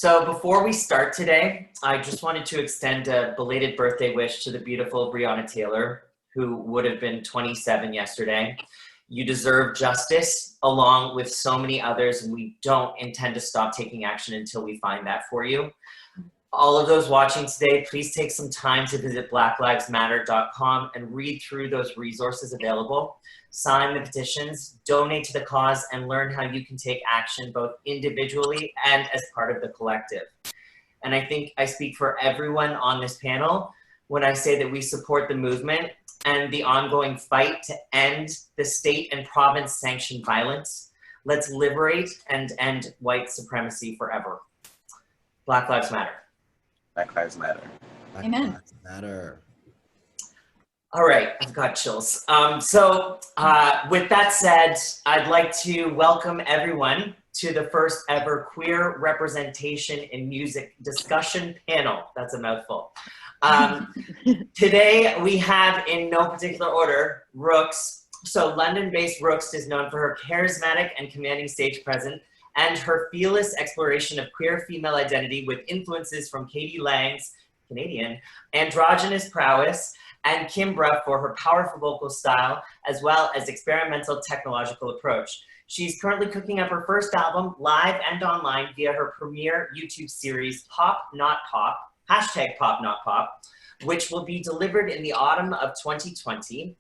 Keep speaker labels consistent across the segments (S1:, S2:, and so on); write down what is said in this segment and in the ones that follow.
S1: So before we start today, I just wanted to extend a belated birthday wish to the beautiful Breonna Taylor, who would have been 27 yesterday. You deserve justice along with so many others, and we don't intend to stop taking action until we find that for you. All of those watching today, please take some time to visit blacklivesmatter.com and read through those resources available. Sign the petitions, donate to the cause, and learn how you can take action both individually and as part of the collective. And I think I speak for everyone on this panel when I say that we support the movement and the ongoing fight to end the state and province sanctioned violence. Let's liberate and end white supremacy forever. Black Lives Matter.
S2: Black Lives Matter.
S3: Amen.
S4: Black Lives Matter.
S1: All right, I've got chills. With that said, I'd like to welcome everyone to the first ever queer representation in music discussion panel. That's a mouthful. Today we have, in no particular order, Rookes. So London-based Rookes is known for her charismatic and commanding stage presence and her fearless exploration of queer female identity with influences from Katie Lang's, Canadian, androgynous prowess, and Kimbra for her powerful vocal style, as well as experimental technological approach. She's currently cooking up her first album, live and online, via her premiere YouTube series, Pop Not Pop, #Pop Not Pop, which will be delivered in the autumn of 2020.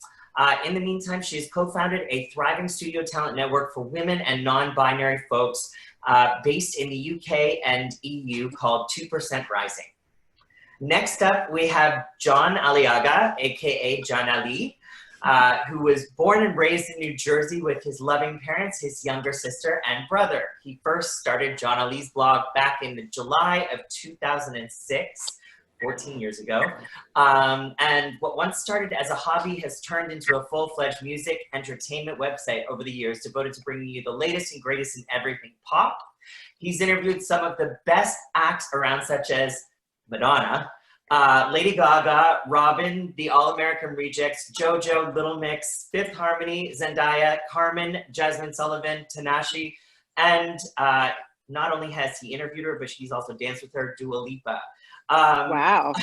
S1: In the meantime, she has co-founded a thriving studio talent network for women and non-binary folks based in the UK and EU called 2% Rising. Next up, we have John Aliaga, aka John Ali, who was born and raised in New Jersey with his loving parents, his younger sister, and brother. He first started John Ali's blog back in July of 2006, 14 years ago. And what once started as a hobby has turned into a full-fledged music entertainment website over the years, devoted to bringing you the latest and greatest in everything pop. He's interviewed some of the best acts around, such as Madonna, Lady Gaga, Robin, the All-American Rejects, JoJo, Little Mix, Fifth Harmony, Zendaya, Carmen, Jasmine Sullivan, Tanashi, and not only has he interviewed her, but she's also danced with her, Dua Lipa.
S3: Wow.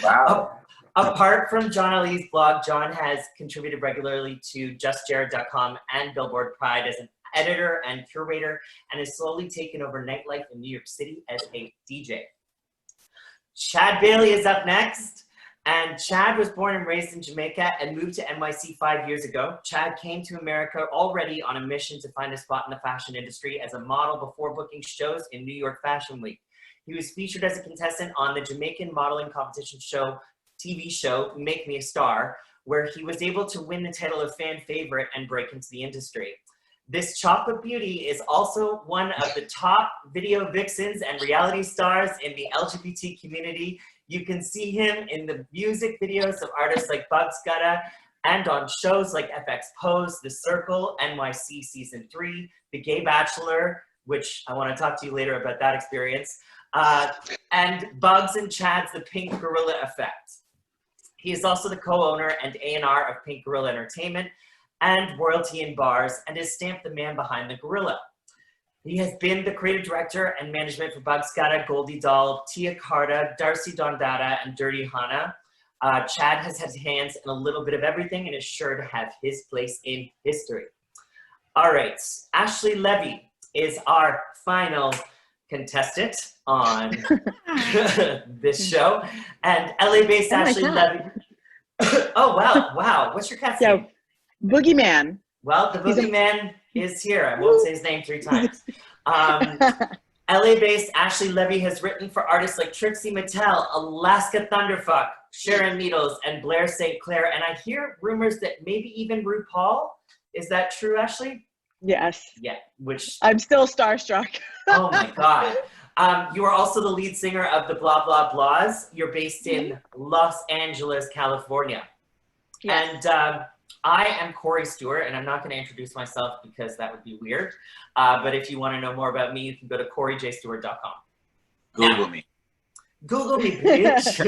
S2: Wow.
S1: Apart from John Ali's blog, John has contributed regularly to JustJared.com and Billboard Pride as an editor and curator, and has slowly taken over nightlife in New York City as a DJ. Chad Bailey is up next, and Chad was born and raised in Jamaica and moved to NYC 5 years ago. Chad came to America already on a mission to find a spot in the fashion industry as a model before booking shows in New York Fashion Week. He was featured as a contestant on the Jamaican modeling competition show, TV show, Make Me a Star, where he was able to win the title of fan favorite and break into the industry. This chocolate beauty is also one of the top video vixens and reality stars in the LGBT community. You can see him in the music videos of artists like Bugs Gutta and on shows like FX Pose, The Circle, NYC Season 3, The Gay Bachelor, which I want to talk to you later about that experience, and Bugs and Chad's The Pynk Gorilla Effect. He is also the co-owner and A&R of Pynk Gorilla Entertainment and Royalty in Bars, and is stamped the man behind the gorilla. He has been the creative director and management for Bugs Gutta, Goldie Doll, Tia Carta, Darcy Dondada, and Dirty Hana. Chad has had hands in a little bit of everything and is sure to have his place in history. All right, Ashley Levy is our final contestant on this show, and LA-based Ashley Levy. Oh, wow, what's your cat's name?
S3: Boogeyman.
S1: Well, the Boogeyman is here. I won't say his name 3 times. LA-based Ashley Levy has written for artists like Trixie Mattel, Alaska Thunderfuck, Sharon Needles, and Blair St. Clair. And I hear rumors that maybe even RuPaul. Is that true, Ashley?
S3: Yes.
S1: Yeah, which...
S3: I'm still starstruck.
S1: Oh my God. You are also the lead singer of the Blah Blah Blahs. You're based in Los Angeles, California.
S3: Yes.
S1: And I am Cory Stewart, and I'm not going to introduce myself because that would be weird. But if you want to know more about me, you can go to CoryJStewart.com.
S2: Google me.
S1: Google me, bitch.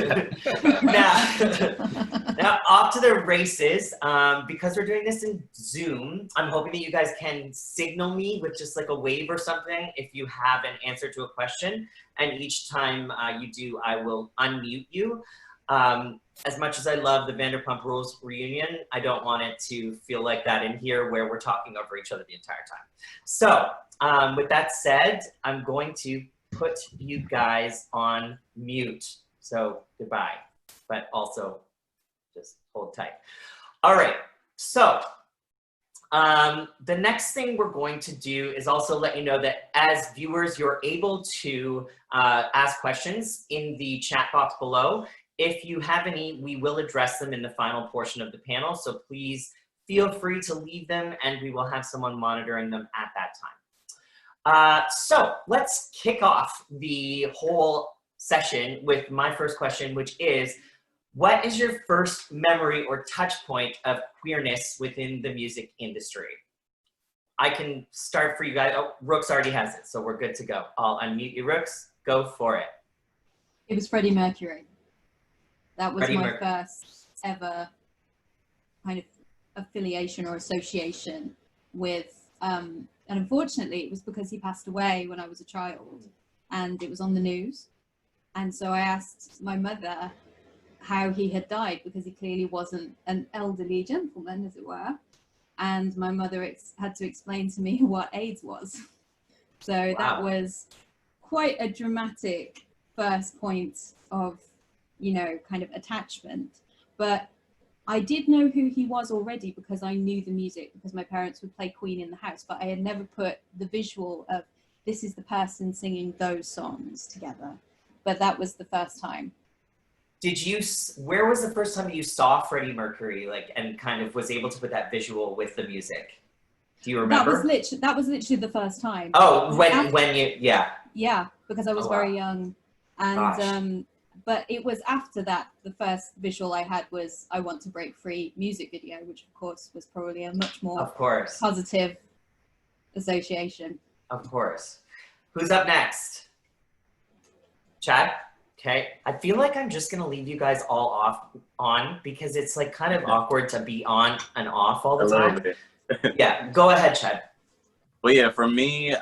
S1: now off to the races. Because we're doing this in Zoom, I'm hoping that you guys can signal me with just like a wave or something if you have an answer to a question. And each time you do, I will unmute you. As much as I love the Vanderpump Rules reunion, I don't want it to feel like that in here where we're talking over each other the entire time. So with that said, I'm going to put you guys on mute. So goodbye, but also just hold tight. All right, so the next thing we're going to do is also let you know that as viewers, you're able to ask questions in the chat box below. If you have any, we will address them in the final portion of the panel. So please feel free to leave them and we will have someone monitoring them at that time. So let's kick off the whole session with my first question, which is, what is your first memory or touch point of queerness within the music industry? I can start for you guys. Oh, Rookes already has it, so we're good to go. I'll unmute you, Rookes. Go for it.
S4: It was Freddie Mercury. That was
S1: Freddie
S4: my
S1: Mercury.
S4: first ever kind of affiliation or association with, and unfortunately it was because he passed away when I was a child and it was on the news. And so I asked my mother how he had died because he clearly wasn't an elderly gentleman, as it were. And my mother had to explain to me what AIDS was. So that was quite a dramatic first point of, you know, kind of attachment. But I did know who he was already because I knew the music, because my parents would play Queen in the house, but I had never put the visual of this is the person singing those songs together. But that was the first time.
S1: Where was the first time you saw Freddie Mercury, like, and kind of was able to put that visual with the music? Do you remember?
S4: That was literally the first time.
S1: Oh, when you, yeah.
S4: Yeah, because I was very young. And, but it was after that, the first visual I had was I Want to Break Free music video, which of course was probably a much more positive association.
S1: Of course. Who's up next? Chad? Okay. I feel like I'm just going to leave you guys all on because it's like kind of awkward to be on and off all the time. Yeah, go ahead, Chad.
S2: Well, yeah, for me,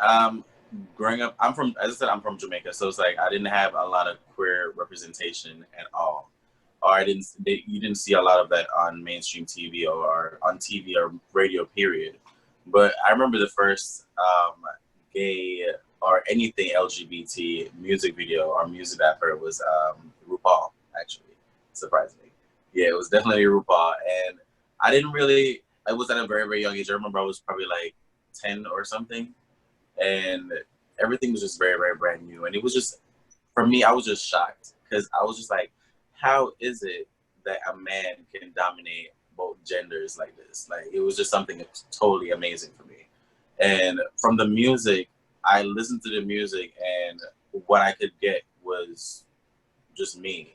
S2: growing up, as I said, I'm from Jamaica, so it's like I didn't have a lot of queer representation at all, or you didn't see a lot of that on mainstream TV or on TV or radio, period. But I remember the first gay or anything LGBT music video or music that I heard was RuPaul, actually, surprisingly. Yeah, it was definitely RuPaul, and I didn't really, I was at a very, very young age. I remember I was probably like 10 or something, and everything was just very, very brand new. And it was just, for me, I was just shocked because I was just like, how is it that a man can dominate both genders like this? Like, it was just something totally amazing for me. And from the music, I listened to the music and what I could get was just me,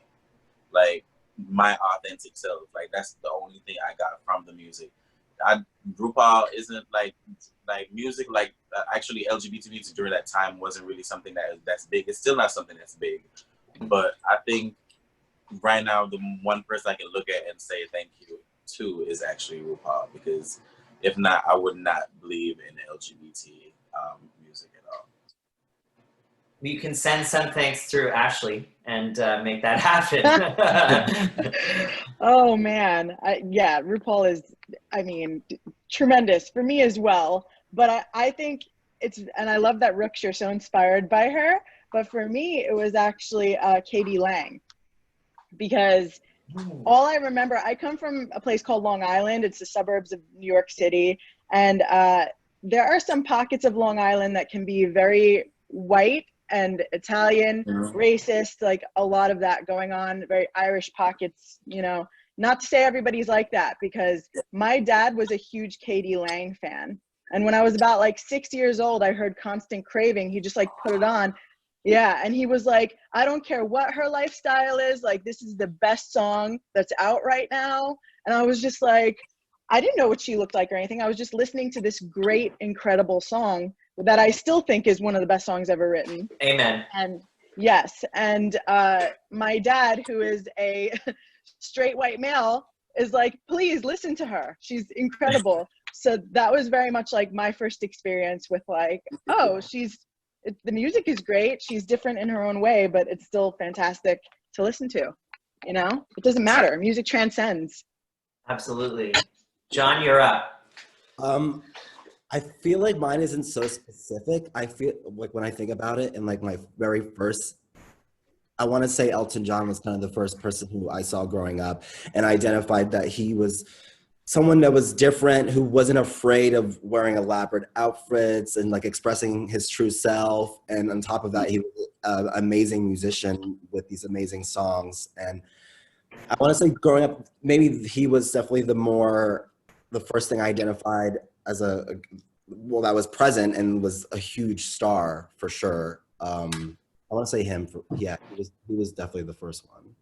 S2: like my authentic self. Like, that's the only thing I got from the music. RuPaul isn't like music, like actually LGBT music during that time wasn't really something that's big. It's still not something that's big, but I think right now the one person I can look at and say thank you to is actually RuPaul, because if not, I would not believe in LGBT music at all.
S1: You can send some thanks through Ashley and make that happen.
S3: Oh man, yeah, RuPaul is, I mean, tremendous for me as well. But I think and I love that Rookes, you're so inspired by her. But for me, it was actually Katie Lang, because all I remember, I come from a place called Long Island. It's the suburbs of New York City, and there are some pockets of Long Island that can be very white and Italian, racist, like a lot of that going on, very Irish pockets, you know. Not to say everybody's like that, because my dad was a huge Katie Lang fan. And when I was about like 6 years old, I heard Constant Craving. He just like put it on. Yeah. And he was like, I don't care what her lifestyle is. Like, this is the best song that's out right now. And I was just like, I didn't know what she looked like or anything. I was just listening to this great, incredible song that I still think is one of the best songs ever written.
S1: Amen.
S3: And Yes, and my dad, who is a straight white male, is like, please listen to her. She's incredible. So that was very much like my first experience with like, oh, the music is great. She's different in her own way, but it's still fantastic to listen to. You know, it doesn't matter. Music transcends.
S1: Absolutely. John, you're up.
S5: I feel like mine isn't so specific. I feel like when I think about it, and like my very first, I want to say Elton John was kind of the first person who I saw growing up, and I identified that he was someone that was different, who wasn't afraid of wearing elaborate outfits and like expressing his true self. And on top of that, he was an amazing musician with these amazing songs. And I want to say growing up, maybe he was definitely the first thing I identified as that was present and was a huge star for sure. I want to say him. He was definitely the first one.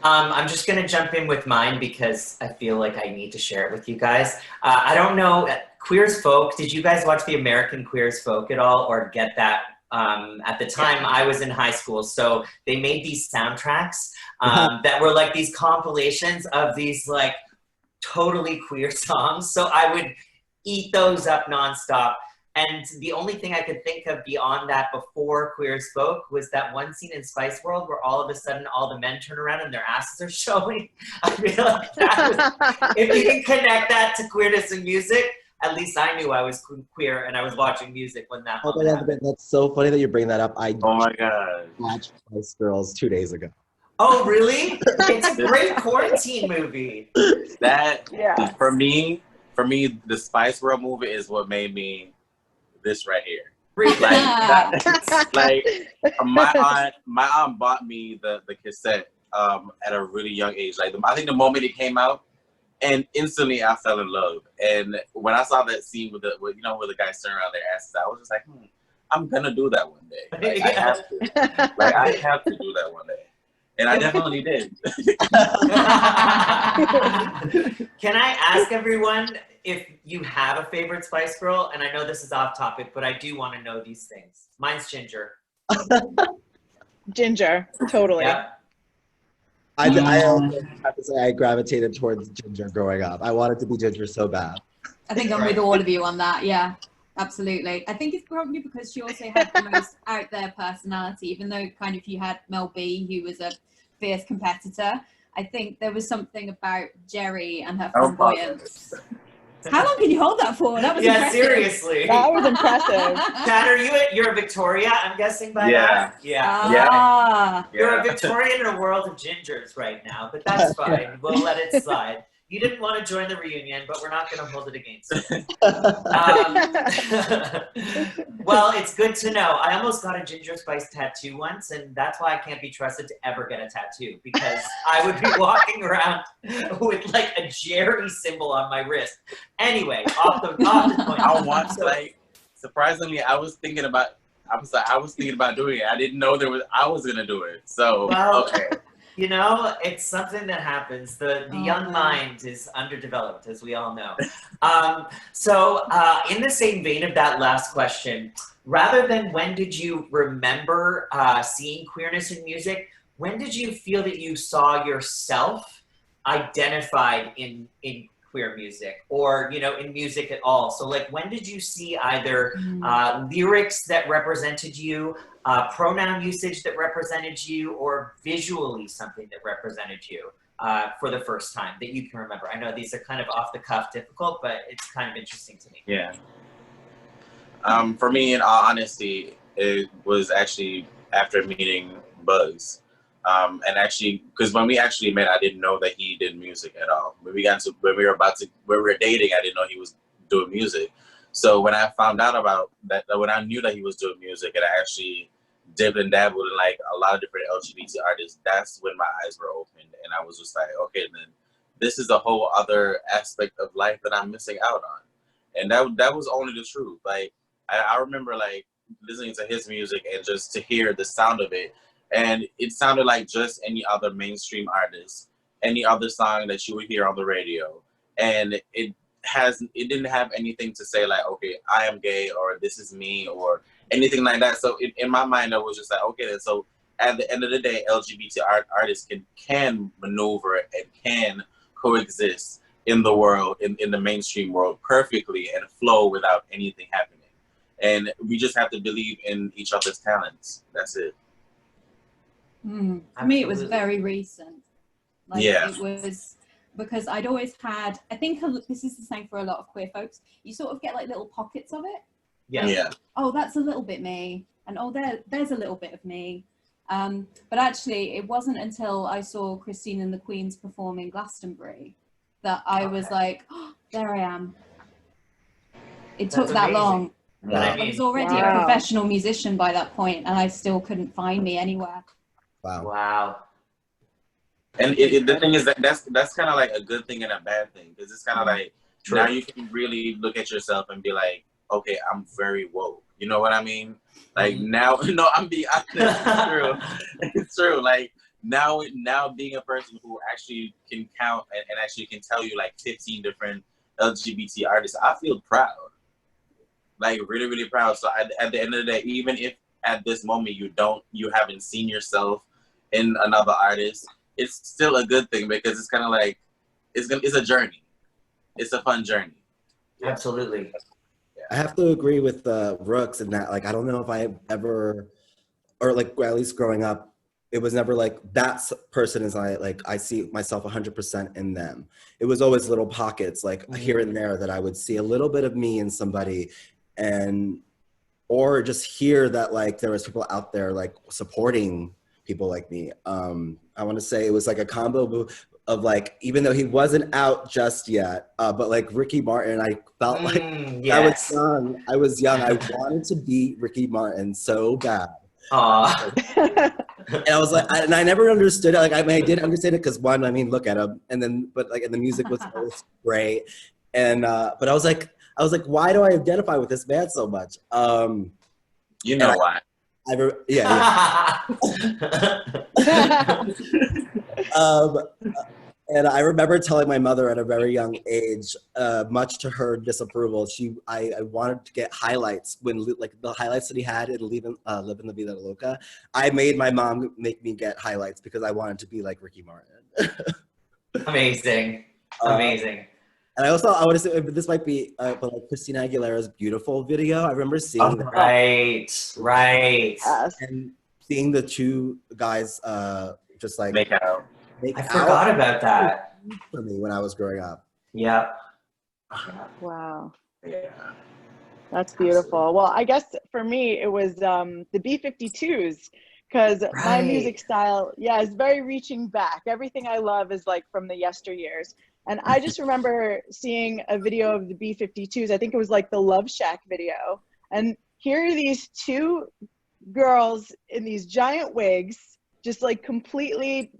S1: I'm just going to jump in with mine because I feel like I need to share it with you guys. I don't know, Queer as Folk, did you guys watch the American Queer as Folk at all or get that? At the time I was in high school, so they made these soundtracks that were like these compilations of these like totally queer songs. So I would eat those up nonstop. And the only thing I could think of beyond that before Queer as Folk was that one scene in Spice World where all of a sudden all the men turn around and their asses are showing. I feel like if you can connect that to queerness in music, at least I knew I was queer and I was watching music when that happened.
S5: That's so funny that you bring that up.
S2: Oh my God.
S5: Watched Spice Girls 2 days ago.
S1: Oh, really? It's a great quarantine movie.
S2: For me, the Spice World movie is what made me this right here.
S1: Really?
S2: My aunt bought me the cassette at a really young age. Like I think the moment it came out, and instantly I fell in love. And when I saw that scene with the guys turning around their asses, I was just like, I'm gonna do that one day. Like, I have to. Like I have to do that one day. And I definitely did.
S1: Can I ask everyone if you have a favorite Spice Girl? And I know this is off topic, but I do want to know these things. Mine's Ginger.
S3: Ginger, totally.
S1: Yep.
S5: I have to say I gravitated towards Ginger growing up. I wanted to be Ginger so bad.
S4: I think I'm with all of you on that. Yeah, absolutely. I think it's probably because she also had the most out there personality, even though kind of you had Mel B, who was a fierce competitor. I think there was something about Jerry and her flamboyance. How long can you hold that for? That was impressive.
S1: Seriously.
S3: That was impressive.
S1: Tad, you're a Victoria, I'm guessing by that? Yeah. You're a Victorian in a world of gingers right now, but that's fine. We'll let it slide. You didn't want to join the reunion, but we're not going to hold it against you. Well, it's good to know. I almost got a Ginger Spice tattoo once, and that's why I can't be trusted to ever get a tattoo, because I would be walking around with like a Jerry symbol on my wrist. Anyway, off the point.
S2: Surprisingly, I was thinking about doing it. I didn't know I was going to do it. So, okay.
S1: You know, it's something that happens. The young mind is underdeveloped, as we all know. So in the same vein of that last question, rather than when did you remember seeing queerness in music, when did you feel that you saw yourself identified in queer music, or in music at all? So like, when did you see either lyrics that represented you, pronoun usage that represented you, or visually something that represented you for the first time that you can remember? I know these are kind of off the cuff difficult, but it's kind of interesting to me.
S2: Yeah. For me, in all honesty, it was actually after meeting Buzz. And actually, because when we actually met, I didn't know that he did music at all. When we were dating, I didn't know he was doing music. So when I found out about that, when I knew that he was doing music, and I actually dipped and dabbled in like a lot of different LGBT artists, that's when my eyes were opened, and I was just like, okay, then this is a whole other aspect of life that I'm missing out on. And that was only the truth. Like I remember like listening to his music and just to hear the sound of it. And it sounded like just any other mainstream artist, any other song that you would hear on the radio. And it didn't have anything to say like, okay, I am gay, or this is me, or anything like that. So in my mind, I was just like, okay, then so at the end of the day, LGBT artists can maneuver and can coexist in the world, in the mainstream world perfectly and flow without anything happening. And we just have to believe in each other's talents. That's it.
S4: For me, it was very recent. Like,
S2: Yeah.
S4: it was because I'd always had, I think this is the same for a lot of queer folks, you sort of get like little pockets of it.
S1: Yeah.
S2: Yeah.
S4: Oh, that's a little bit me. And oh, there's a little bit of me. But actually, it wasn't until I saw Christine and the Queens perform in Glastonbury that I was like, oh, there I am. It took that long.
S1: But I
S4: I
S1: mean,
S4: was already a professional musician by that point, and I still couldn't find me anywhere.
S1: wow.
S2: And the thing is that's kind of like a good thing and a bad thing, because it's kind of like now you can really look at yourself and be like, okay, I'm very woke. You know what I mean? Like now, no, I'm being honest. It's true. It's true. Like now being a person who actually can count and actually can tell you like 15 different LGBT artists, I feel proud. Like really, really proud. So at the end of the day, even if at this moment you haven't seen yourself in another artist, it's still a good thing, because it's kind of like it's a journey. It's a fun journey.
S1: Yeah. Absolutely.
S5: I have to agree with Rookes in that, like, I don't know if I ever, or like at least growing up, it was never like that person is I see myself 100% in them. It was always little pockets, like here and there, that I would see a little bit of me in somebody, or just hear that like there was people out there like supporting people like me. I want to say it was like a combo of like, even though he wasn't out just yet, but like Ricky Martin, I felt like
S1: yes.
S5: I was young. I wanted to be Ricky Martin so bad. And I was like, and I never understood it. Like, I mean, I did understand it because one, I mean, look at him, and then, but like, and the music was always great, and but I was like, why do I identify with this man so much?
S2: You know why?
S5: And I remember telling my mother at a very young age, much to her disapproval, I wanted to get highlights when like the highlights that he had in Livin' La Vida Loca. I made my mom make me get highlights because I wanted to be like Ricky Martin.
S1: Amazing. Amazing.
S5: And I want to say, this might be, but like Christina Aguilera's Beautiful video. I remember seeing
S1: right.
S5: And seeing the two guys just like
S2: make out.
S1: I forgot about that.
S5: For me when I was growing up.
S1: Yeah.
S3: Wow.
S2: Yeah.
S3: That's beautiful. Well, I guess for me it was the B-52s, because my music style, is very reaching back. Everything I love is like from the yesteryears. And I just remember seeing a video of the B-52s. I think it was like the Love Shack video. And here are these two girls in these giant wigs, just like completely,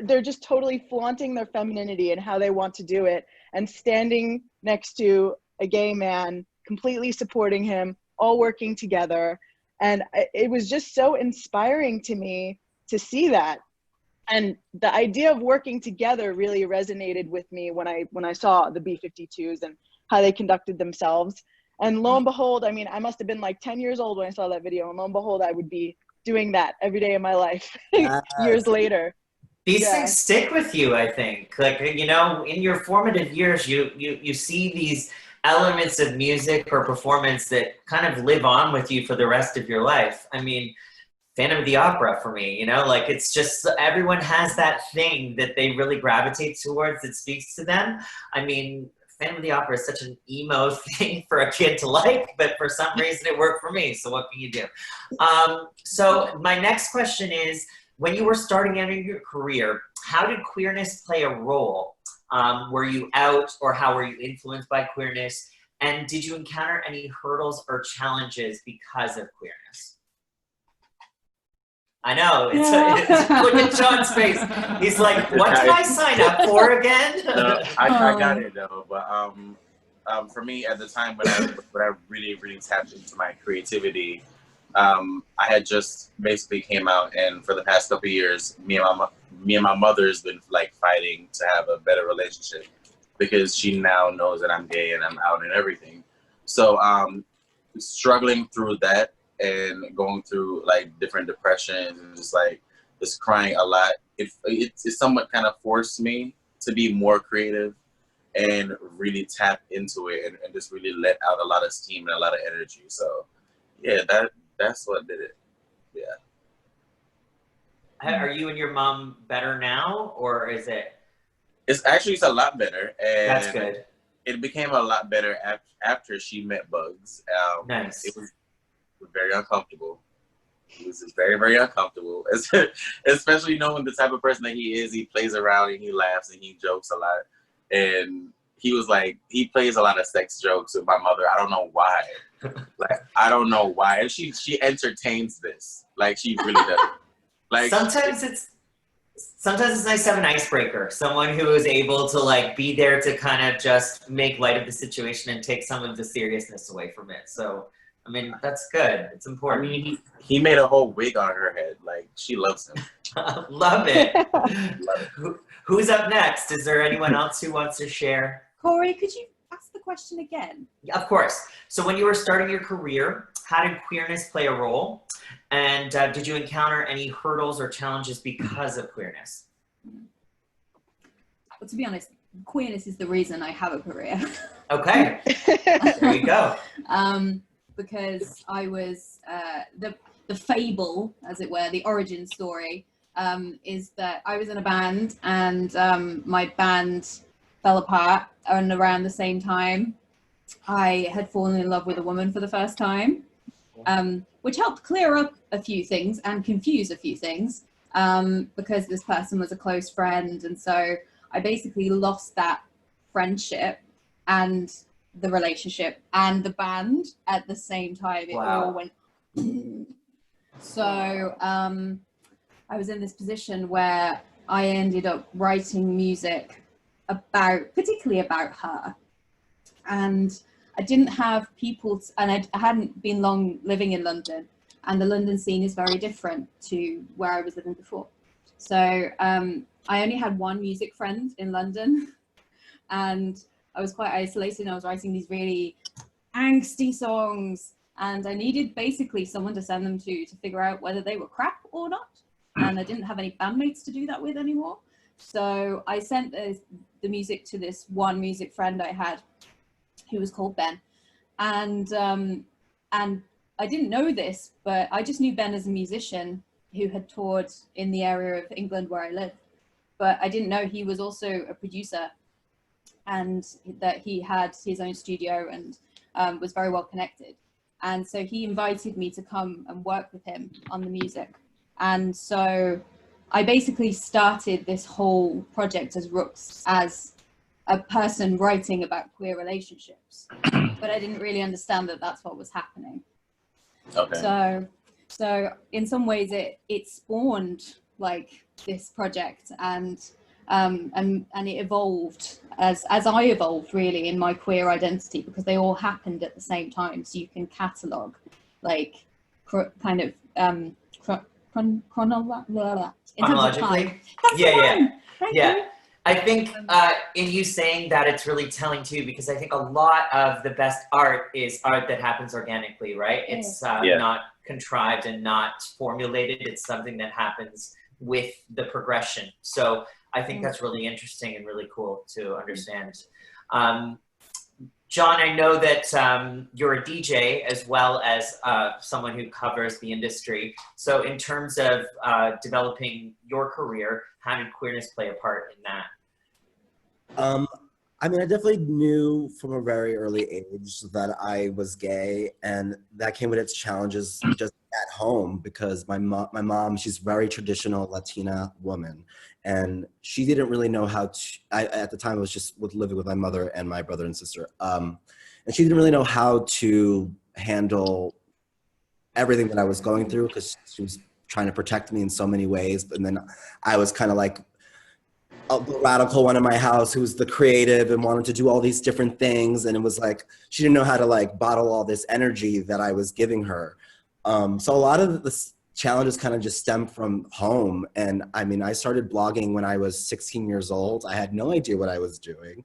S3: they're just totally flaunting their femininity and how they want to do it, and standing next to a gay man, completely supporting him, all working together. And it was just so inspiring to me to see that. And the idea of working together really resonated with me when I saw the B-52s and how they conducted themselves. And lo and behold, I mean, I must have been like 10 years old when I saw that video, and lo and behold, I would be doing that every day of my life years later.
S1: These things stick with you, I think. Like, you know, in your formative years, you see these elements of music or performance that kind of live on with you for the rest of your life. I mean, Phantom of the Opera for me, you know, like it's just everyone has that thing that they really gravitate towards that speaks to them. I mean, Phantom of the Opera is such an emo thing for a kid to like, but for some reason it worked for me. So what can you do? So my next question is, when you were starting out in your career, how did queerness play a role? Were you out, or how were you influenced by queerness? And did you encounter any hurdles or challenges because of queerness? I know, look at John's face. He's like, what did I sign up for again?
S2: No, I got it though, but for me at the time when I really, really tapped into my creativity, I had just basically came out, and for the past couple of years, me and my mother's been like fighting to have a better relationship, because she now knows that I'm gay and I'm out and everything. So struggling through that and going through like different depressions and just crying a lot, it somewhat kind of forced me to be more creative and really tap into it and just really let out a lot of steam and a lot of energy. So yeah, that's what did it. Yeah.
S1: Are you and your mom better now, or is it?
S2: It's a lot better, and
S1: That's good.
S2: It became a lot better after she met Bugs.
S1: Nice.
S2: It was very uncomfortable. It was just very, very uncomfortable, especially knowing the type of person that he is. He plays around and he laughs and he jokes a lot. And he was like, he plays a lot of sex jokes with my mother. I don't know why. I don't know why. And she entertains this. Like, she really does. Like,
S1: sometimes it's nice to have an icebreaker, someone who is able to like be there to kind of just make light of the situation and take some of the seriousness away from it. So, I mean, that's good. It's important.
S2: I mean, he made a whole wig on her head. Like, she loves him.
S1: Love it. Who's up next? Is there anyone else who wants to share?
S4: Cory, could you ask the question again?
S1: Of course. So when you were starting your career, how did queerness play a role? And did you encounter any hurdles or challenges because of queerness?
S4: Well, to be honest, queerness is the reason I have a career.
S1: Okay, there you go.
S4: Because I was, the fable, as it were, the origin story, is that I was in a band and my band fell apart, and around the same time I had fallen in love with a woman for the first time, which helped clear up a few things and confuse a few things, because this person was a close friend, and so I basically lost that friendship and the relationship and the band at the same time. It all went. So I was in this position where I ended up writing music particularly about her, and I didn't have people and I hadn't been long living in London, and the London scene is very different to where I was living before. So I only had one music friend in London, and I was quite isolated. I was writing these really angsty songs, and I needed basically someone to send them to figure out whether they were crap or not. And I didn't have any bandmates to do that with anymore. So I sent the music to this one music friend I had, who was called Ben. And I didn't know this, but I just knew Ben as a musician who had toured in the area of England where I lived. But I didn't know he was also a producer, and that he had his own studio and was very well connected. And so he invited me to come and work with him on the music. And so I basically started this whole project as Rookes, as a person writing about queer relationships. But I didn't really understand that that's what was happening.
S2: Okay.
S4: So in some ways it spawned like this project, and it evolved as I evolved really in my queer identity, because they all happened at the same time. So you can catalogue like kind of
S1: Chronologically? Yeah. I think in you saying that, it's really telling too, because I think a lot of the best art is art that happens organically, right? It's not contrived and not formulated. It's something that happens with the progression. So I think that's really interesting and really cool to understand. John, I know that you're a DJ as well as someone who covers the industry. So in terms of developing your career, how did queerness play a part in that?
S5: I mean, I definitely knew from a very early age that I was gay, and that came with its challenges just at home, because my mom, she's a very traditional Latina woman, and she didn't really know how to, at the time I was just living with my mother and my brother and sister, and she didn't really know how to handle everything that I was going through, because she was trying to protect me in so many ways. And then I was kind of like a radical one in my house who was the creative and wanted to do all these different things. And it was like, she didn't know how to like bottle all this energy that I was giving her. So a lot of the challenges kind of just stemmed from home. And I mean, I started blogging when I was 16 years old. I had no idea what I was doing.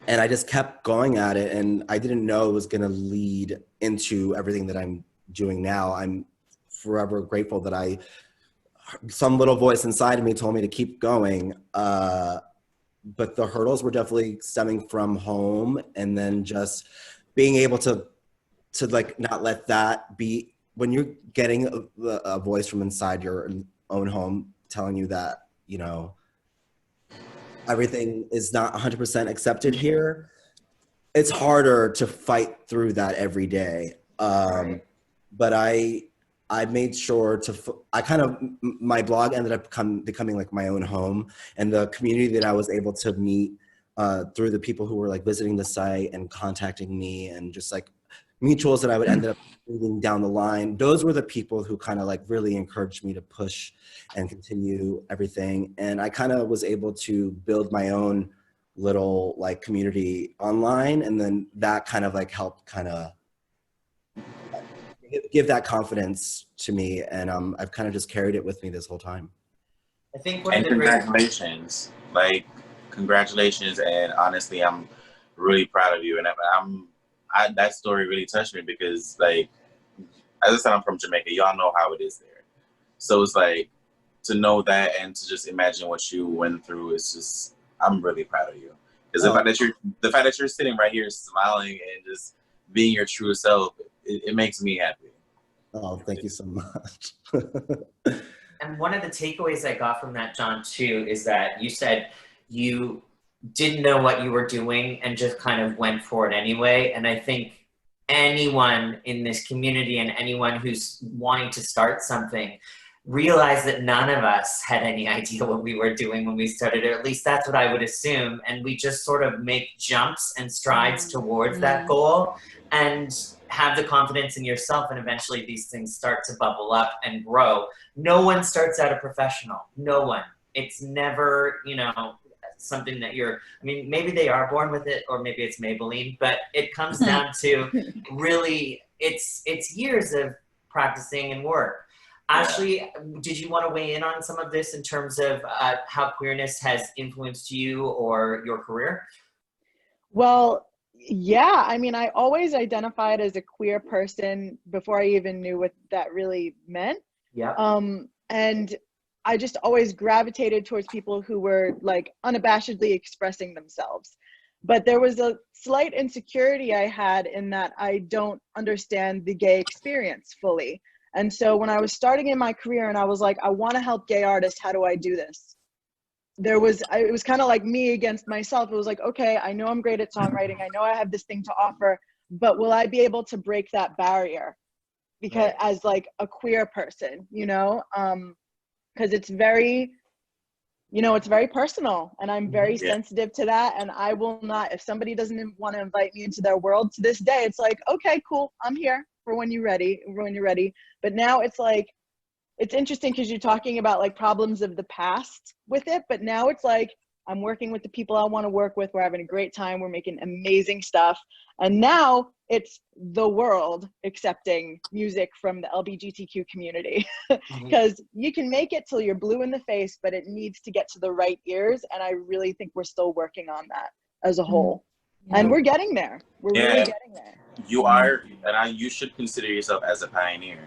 S5: and I just kept going at it, and I didn't know it was going to lead into everything that I'm doing now. I'm forever grateful that some little voice inside of me told me to keep going. But the hurdles were definitely stemming from home, and then just being able to like not let that be, when you're getting a voice from inside your own home telling you that, you know, everything is not 100% accepted here, it's harder to fight through that every day.
S1: Right.
S5: But I made sure my blog ended up becoming like my own home, and the community that I was able to meet through the people who were like visiting the site and contacting me, and just like mutuals that I would end up meeting down the line. Those were the people who kind of like really encouraged me to push and continue everything. And I kind of was able to build my own little like community online. And then that kind of like helped kind of give that confidence to me. And I've kind of just carried it with me this whole time.
S1: I think one of the
S2: congratulations. Like, congratulations. And honestly, I'm really proud of you. And that story really touched me because, like, as I said, I'm from Jamaica. Y'all know how it is there. So it's like, to know that and to just imagine what you went through, it's just, I'm really proud of you. Because the fact that you're sitting right here smiling and just being your true self, it makes me happy.
S5: Oh, thank you so much.
S1: And one of the takeaways I got from that, John, too, is that you said you didn't know what you were doing and just kind of went for it anyway. And I think anyone in this community and anyone who's wanting to start something realize that none of us had any idea what we were doing when we started, or at least that's what I would assume. And we just sort of make jumps and strides towards that goal and have the confidence in yourself, and eventually these things start to bubble up and grow. No one starts out a professional. No one. It's never, you know, something that I mean, maybe they are born with it, or maybe it's Maybelline, but it comes down to really, it's years of practicing and work. Ashley, did you want to weigh in on some of this in terms of how queerness has influenced you or your career?
S3: Well, yeah, I mean, I always identified as a queer person before I even knew what that really meant.
S1: Yeah.
S3: And I just always gravitated towards people who were like unabashedly expressing themselves. But there was a slight insecurity I had in that I don't understand the gay experience fully. And so when I was starting in my career and I was like, I want to help gay artists, how do I do this? It was kind of like me against myself. It was like, okay, I know I'm great at songwriting. I know I have this thing to offer, but will I be able to break that barrier? Because as like a queer person, you know, because it's very, you know, it's very personal, and I'm very sensitive to that. And I will not, if somebody doesn't want to invite me into their world, to this day, it's like, okay, cool, I'm here for when you're ready. But now it's like, it's interesting because you're talking about like problems of the past with it, but now it's like, I'm working with the people I want to work with. We're having a great time. We're making amazing stuff. And now it's the world accepting music from the LGBTQ community. Because you can make it till you're blue in the face, but it needs to get to the right ears. And I really think we're still working on that as a whole. And we're getting there. We're really getting there.
S2: You are, and you should consider yourself as a pioneer.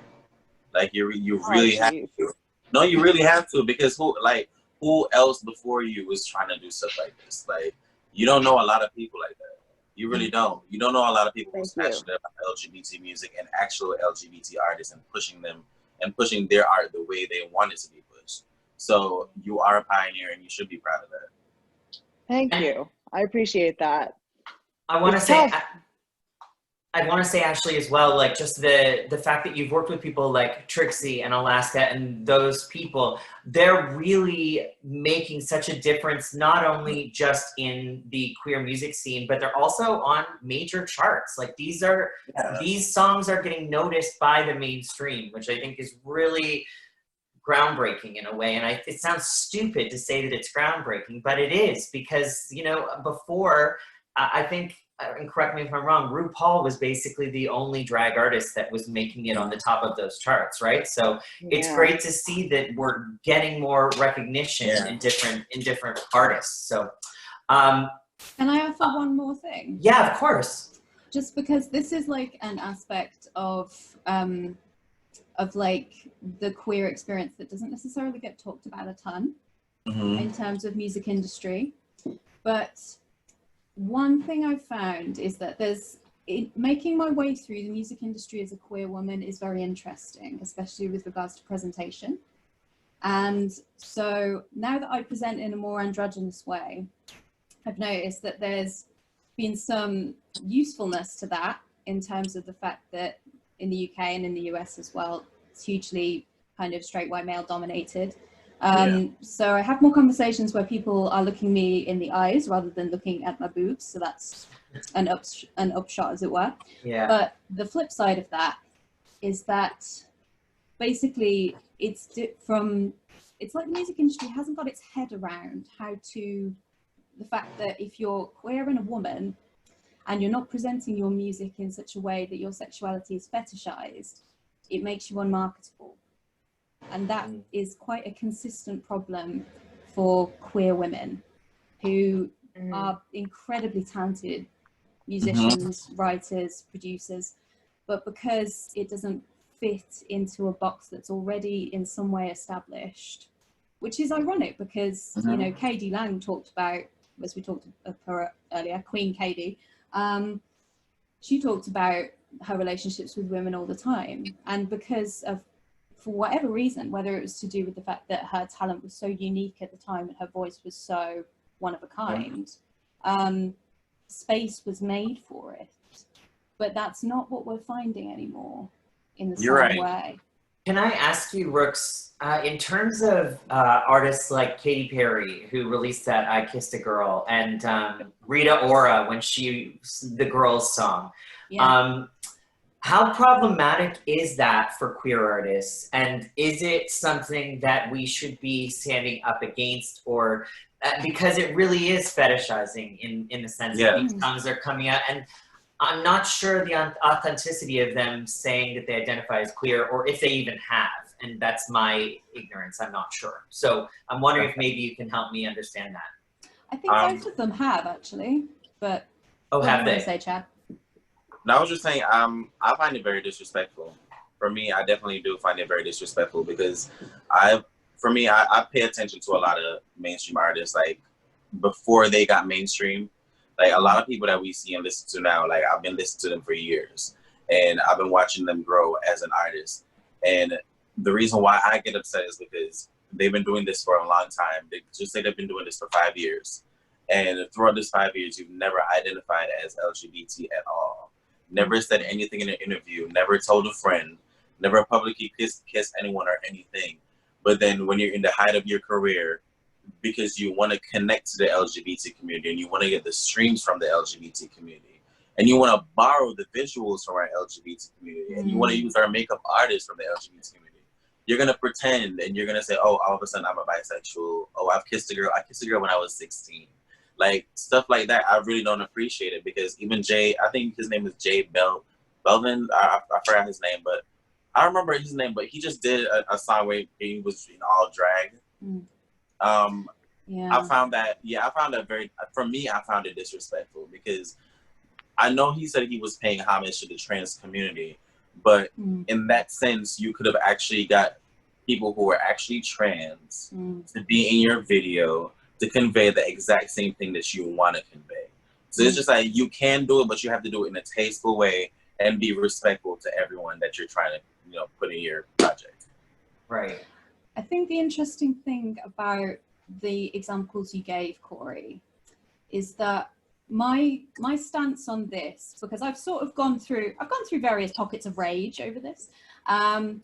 S2: Like you really have to. No, you really have to, because who else before you was trying to do stuff like this? Like, you don't know a lot of people like that. You really don't. You don't know a lot of people who's passionate about LGBT music and actual LGBT artists, and pushing them and pushing their art the way they want it to be pushed. So you are a pioneer, and you should be proud of that.
S3: Thank you. I appreciate that.
S1: I want to say, Ashley, as well, like just the fact that you've worked with people like Trixie and Alaska, and those people, they're really making such a difference, not only just in the queer music scene, but they're also on major charts. Like these songs are getting noticed by the mainstream, which I think is really groundbreaking in a way. And it sounds stupid to say that it's groundbreaking, but it is, because, you know, before, I think, and correct me if I'm wrong, RuPaul was basically the only drag artist that was making it on the top of those charts, right? So it's great to see that we're getting more recognition in different artists. So
S4: I Can I offer one more thing?
S1: Yeah, of course.
S4: Just because this is like an aspect of like the queer experience that doesn't necessarily get talked about a ton in terms of music industry. But one thing I've found is that making my way through the music industry as a queer woman is very interesting, especially with regards to presentation. And so now that I present in a more androgynous way, I've noticed that there's been some usefulness to that in terms of the fact that in the UK and in the US as well, it's hugely kind of straight white male dominated. So I have more conversations where people are looking me in the eyes rather than looking at my boobs. So that's an upshot, as it were.
S1: Yeah.
S4: But the flip side of that is that basically it's like the music industry hasn't got its head around the fact that if you're queer and a woman and you're not presenting your music in such a way that your sexuality is fetishized, it makes you unmarketable. And that is quite a consistent problem for queer women who are incredibly talented musicians, writers, producers, but because it doesn't fit into a box that's already in some way established, which is ironic because, you know, K.D. Lang talked about, as we talked about her earlier, Queen K.D., she talked about her relationships with women all the time. And because of, for whatever reason, whether it was to do with the fact that her talent was so unique at the time and her voice was so one of a kind, space was made for it. But that's not what we're finding anymore in the same way.
S1: Can I ask you, Rookes, in terms of artists like Katy Perry, who released that I Kissed a Girl, and Rita Ora, when the Girls song, how problematic is that for queer artists? And is it something that we should be standing up against, or because it really is fetishizing in the sense that these songs are coming out, and I'm not sure the authenticity of them saying that they identify as queer, or if they even have, and that's my ignorance, I'm not sure. So I'm wondering if maybe you can help me understand that.
S4: I think both of them have, actually, but
S1: what
S4: have they? Say, Chad?
S2: No, I was just saying, I find it very disrespectful. For me, I definitely do find it very disrespectful because I pay attention to a lot of mainstream artists, like before they got mainstream. Like a lot of people that we see and listen to now, like I've been listening to them for years and I've been watching them grow as an artist. And the reason why I get upset is because they've been doing this for a long time. They just say they've been doing this for 5 years. And throughout this 5 years, you've never identified as LGBT at all. Never said anything in an interview, never told a friend, never publicly kissed anyone or anything. But then when you're in the height of your career, because you want to connect to the LGBT community and you want to get the streams from the LGBT community and you want to borrow the visuals from our LGBT community and you want to use our makeup artists from the LGBT community, you're going to pretend and you're going to say, oh, all of a sudden I'm a bisexual. Oh, I kissed a girl when I was 16. Like stuff like that, I really don't appreciate it because even Jay, I think his name is Jay Belvin. I forgot his name, but I remember his name, but he just did a song where he was in all drag. I found that for me, I found it disrespectful because I know he said he was paying homage to the trans community, but in that sense, you could have actually got people who are actually trans to be in your video to convey the exact same thing that you want to convey. So it's just like, you can do it, but you have to do it in a tasteful way and be respectful to everyone that you're trying to, put in your project.
S1: Right.
S4: I think the interesting thing about the examples you gave, Cory, is that my stance on this, because I've sort of gone through various pockets of rage over this, and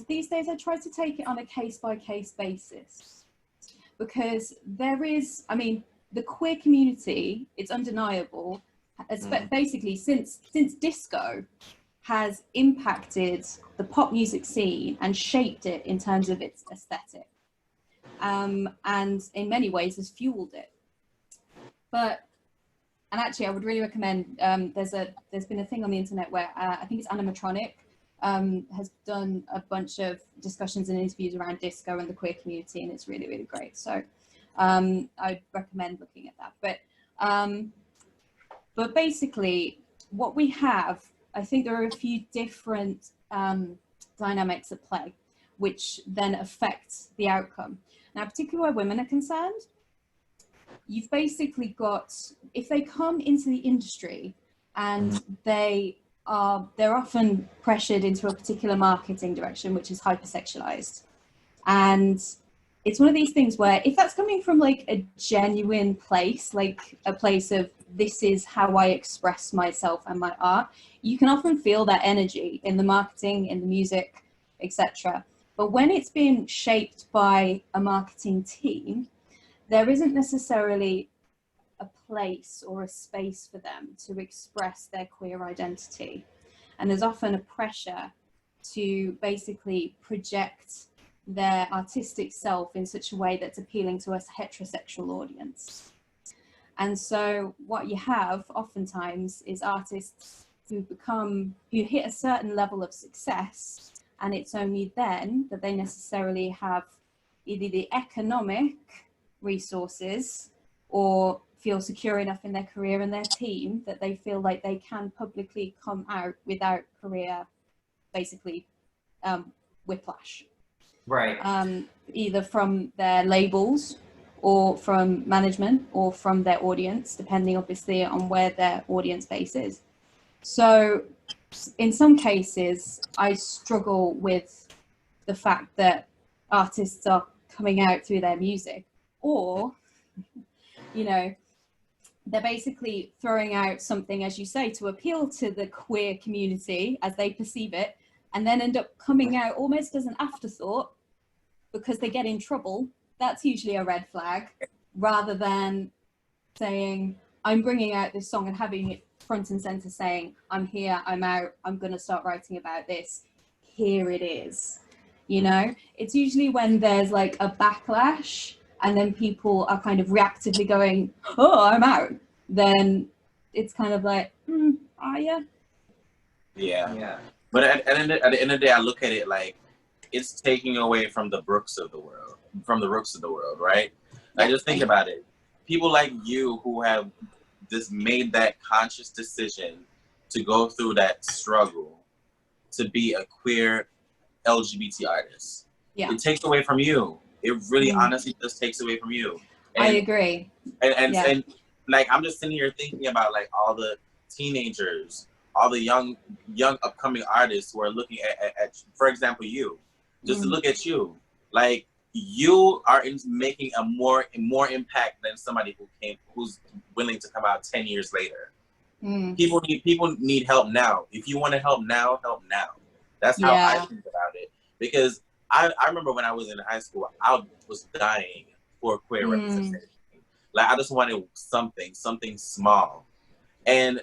S4: these days I try to take it on a case-by-case basis, because there is, the queer community, it's undeniable, basically since disco has impacted the pop music scene and shaped it in terms of its aesthetic, and in many ways has fueled it. And actually I would really recommend, there's been a thing on the internet where I think it's Animatronic has done a bunch of discussions and interviews around disco and the queer community, and it's really, really great. So I'd recommend looking at that. But But basically, what we have, I think there are a few different dynamics at play, which then affect the outcome. Now, particularly where women are concerned, you've basically got, if they come into the industry and they're often pressured into a particular marketing direction, which is hypersexualized. And it's one of these things where if that's coming from like a genuine place, like a place of this is how I express myself and my art, you can often feel that energy in the marketing, in the music, etc. But when it's been shaped by a marketing team, there isn't necessarily a place or a space for them to express their queer identity. And there's often a pressure to basically project their artistic self in such a way that's appealing to a heterosexual audience. And so what you have oftentimes is artists who hit a certain level of success, and it's only then that they necessarily have either the economic resources or feel secure enough in their career and their team that they feel like they can publicly come out without career, basically, whiplash.
S1: Right.
S4: Either from their labels or from management or from their audience, depending obviously on where their audience base is. So in some cases, I struggle with the fact that artists are coming out through their music, or, you know, they're basically throwing out something, as you say, to appeal to the queer community as they perceive it, and then end up coming out almost as an afterthought because they get in trouble. That's usually a red flag, rather than saying, I'm bringing out this song and having it front and center saying, I'm here, I'm out, I'm going to start writing about this. Here it is. You know, it's usually when there's like a backlash and then people are kind of reactively going, oh, I'm out. Then it's kind of like, are you?
S2: Yeah. But at the end of the day, I look at it like it's taking away from the Rookes of the world, right? I just think about it. People like you who have just made that conscious decision to go through that struggle to be a queer LGBT artist.
S4: Yeah.
S2: It takes away from you. It really honestly just takes away from you. And,
S4: I agree.
S2: And like, I'm just sitting here thinking about like all the teenagers, all the young upcoming artists who are looking at for example, you. Just to look at you, like you are making a more impact than somebody who's willing to come out 10 years later. People need help now. If you want to help now, help now. That's how I think about it. Because I remember when I was in high school, I was dying for queer representation. Like I just wanted something small, and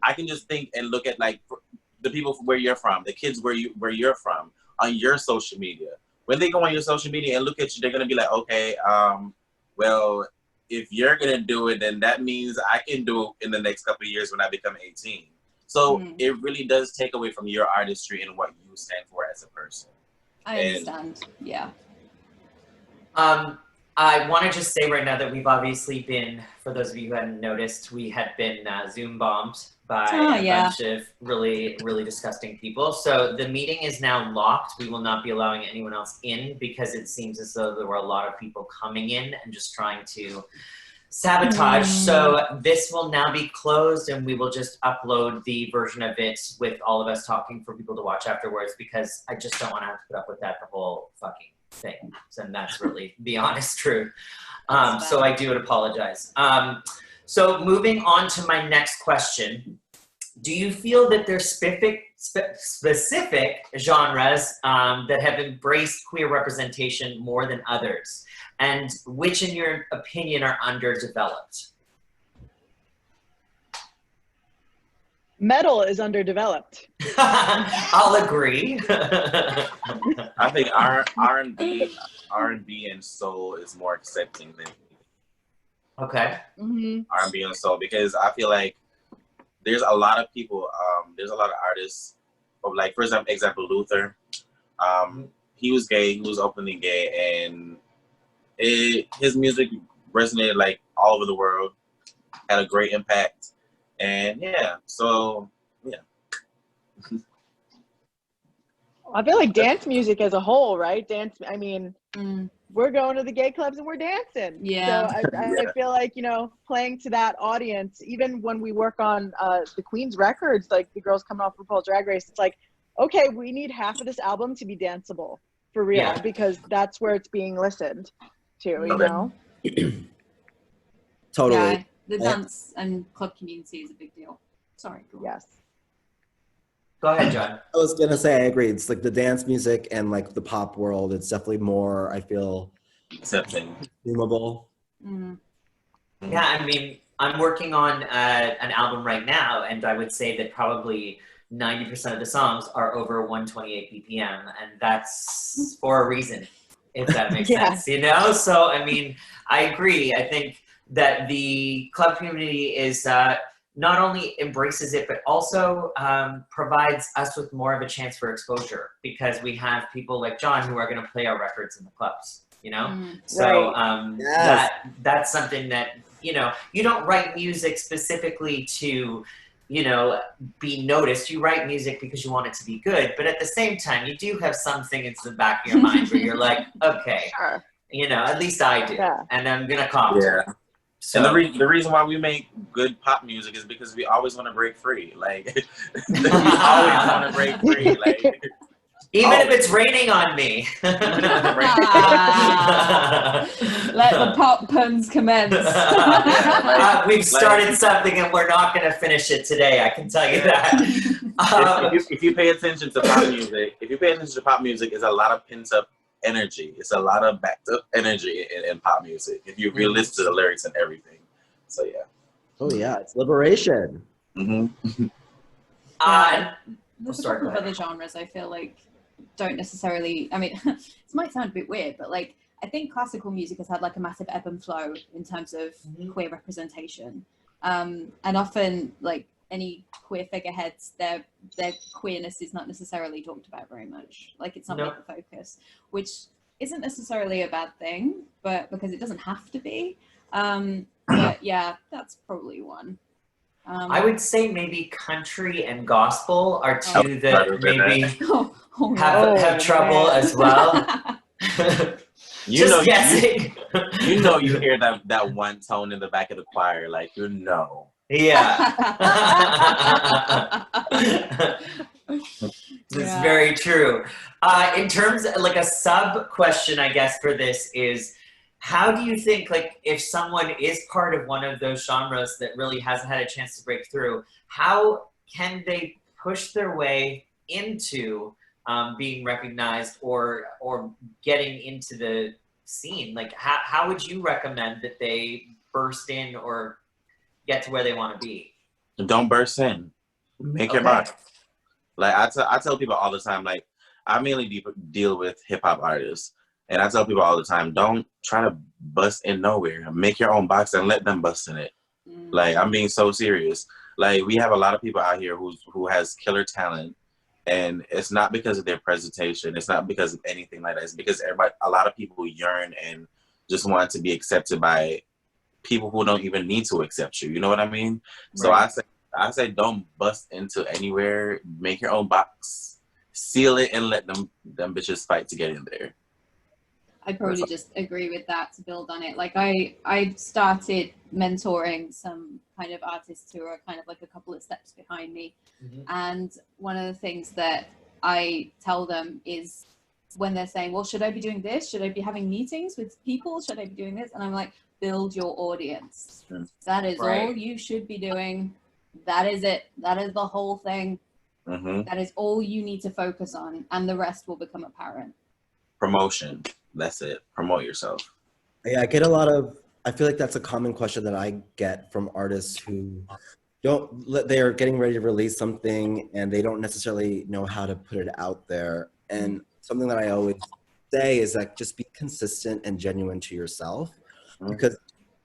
S2: I can just think and look at like the people where you're from, the kids where you're from on your social media. When they go on your social media and look at you, they're gonna be like, okay, well, if you're gonna do it, then that means I can do it in the next couple of years when I become 18. So it really does take away from your artistry and what you stand for as a person.
S4: I understand. Yeah.
S1: I want to just say right now that we've obviously been, for those of you who hadn't noticed, we had been Zoom bombed by a bunch of really, really disgusting people. So the meeting is now locked. We will not be allowing anyone else in because it seems as though there were a lot of people coming in and just trying to sabotage. So this will now be closed and we will just upload the version of it with all of us talking for people to watch afterwards, because I just don't want to have to put up with that the whole fucking thing. And that's really the honest truth. So I do apologize. So moving on to my next question, do you feel that there's specific genres that have embraced queer representation more than others? And which, in your opinion, are underdeveloped?
S3: Metal is underdeveloped.
S1: I'll agree.
S2: I think R&B and soul is more accepting than
S1: okay.
S2: R&B and soul, because I feel like there's a lot of people, there's a lot of artists of, like, for example, Luther. He was gay, he was openly gay, and his music resonated like all over the world. had a great impact. And yeah, so yeah.
S3: I feel like dance music as a whole, right? Dance, I mean,
S4: Mm,
S3: we're going to the gay clubs and we're dancing.
S4: Yeah.
S3: So I feel like, you know, playing to that audience, even when we work on the Queen's records, like the girls coming off RuPaul's Drag Race, it's like, okay, we need half of this album to be danceable for real,
S1: Yeah.
S3: because that's where it's being listened to, you
S2: Okay.
S3: know?
S5: Totally.
S4: Yeah, the dance and club community is a big deal. Sorry, go on.
S3: Yes.
S1: Go ahead, John.
S5: I was gonna say, I agree. It's like the dance music and like the pop world. It's definitely more, I feel,
S2: Accepting.
S5: consumable.
S4: Mm.
S1: Yeah, I mean, I'm working on an album right now, and I would say that probably 90% of the songs are over 128 BPM, and that's for a reason, if that makes
S3: Yeah.
S1: sense, you know? So, I mean, I agree. I think that the club community is not only embraces it, but also provides us with more of a chance for exposure, because we have people like John who are going to play our records in the clubs, you know?
S4: Mm.
S1: So
S5: Yes.
S1: that's something that, you know, you don't write music specifically to, you know, be noticed. You write music because you want it to be good, but at the same time, you do have something in the back of your mind where you're like, okay,
S3: Sure.
S1: you know, at least I do,
S3: Yeah.
S1: and I'm gonna comment.
S2: Yeah.
S1: So
S2: And the reason why we make good pop music is because we always want to break free. Like, we always want to break free. Like,
S1: even if
S2: always.
S1: it's raining on me.
S2: Even if it's raining.
S4: Let the pop puns commence.
S1: We've started something and we're not going to finish it today. I can tell you that.
S2: If you pay attention to pop music, it's a lot of pent up energy. It's a lot of backed up energy in pop music. If you really listen to the lyrics and everything. So yeah.
S5: Oh yeah, it's liberation.
S2: Mm-hmm.
S4: There's a
S1: Sorry,
S4: couple
S1: go
S4: of other genres I feel like don't necessarily, I mean, this might sound a bit weird, but like, I think classical music has had like a massive ebb and flow in terms of queer representation. And often like any queer figureheads, their queerness is not necessarily talked about very much. Like it's not
S1: No.
S4: made the focus, which isn't necessarily a bad thing, but because it doesn't have to be. But yeah, that's probably one.
S1: I would say maybe country and gospel are
S4: Oh.
S1: two that maybe
S4: yeah.
S1: have trouble
S3: man.
S1: as well. Just guessing.
S2: You know you hear that one tone in the back of the choir, like you know.
S1: Yeah. It's very true. In terms of like a sub question, I guess, for this is, how do you think, like, if someone is part of one of those genres that really hasn't had a chance to break through, how can they push their way into being recognized or getting into the scene? Like, how would you recommend that they burst in or get to where they want to be?
S2: Don't burst in. Make your mark. Like I tell people all the time, like I mainly deal with hip hop artists, and I tell people all the time, don't try to bust in nowhere. Make your own box and let them bust in it. Like I'm being so serious. Like we have a lot of people out here who has killer talent, and it's not because of their presentation. It's not because of anything like that. It's because a lot of people yearn and just want to be accepted by people who don't even need to accept you. You know what I mean? So
S1: Right.
S2: I say don't bust into anywhere. Make your own box, seal it, and let them bitches fight to get in there.
S4: I'd probably just agree with that to build on it. Like I started mentoring some kind of artists who are kind of like a couple of steps behind me. And one of the things that I tell them is when they're saying, well, should I be doing this? Should I be having meetings with people? Should I be doing this? And I'm like, build your audience. That is all you should be doing. That is it. That is the whole thing. That is all you need to focus on, and the rest will become apparent.
S2: Promotion. That's it. Promote yourself.
S5: Yeah, I feel like that's a common question that I get from artists who they're getting ready to release something and they don't necessarily know how to put it out there. And something that I always say is like, just be consistent and genuine to yourself, because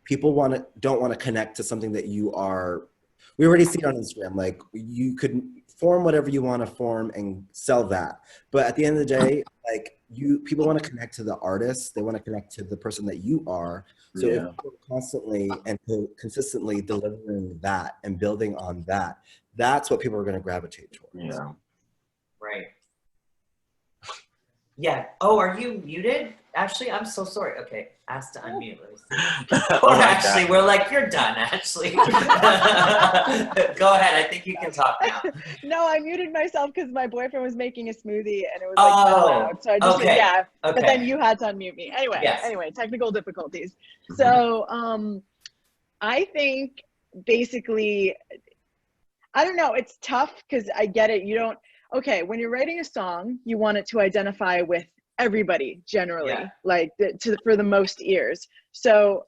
S5: people don't want to connect to something that we already see it on Instagram. Like you could form whatever you want to form and sell that. But at the end of the day, like people want to connect to the artist. They want to connect to the person that you are. So if you're constantly and consistently delivering that and building on that, that's what people are going to gravitate towards.
S2: Yeah.
S1: Right. Yeah. Oh, are you muted? Ashley, I'm so sorry. Okay, asked to unmute. Or Ashley, we're like, you're done, Ashley. Go ahead. I think you can talk now.
S3: No, I muted myself because my boyfriend was making a smoothie and it was like so loud. So I just
S1: Okay.
S3: But then you had to unmute me. Anyway, technical difficulties. So I think basically, I don't know, it's tough because I get it. You don't, when you're writing a song, you want it to identify with everybody generally, for the most ears. So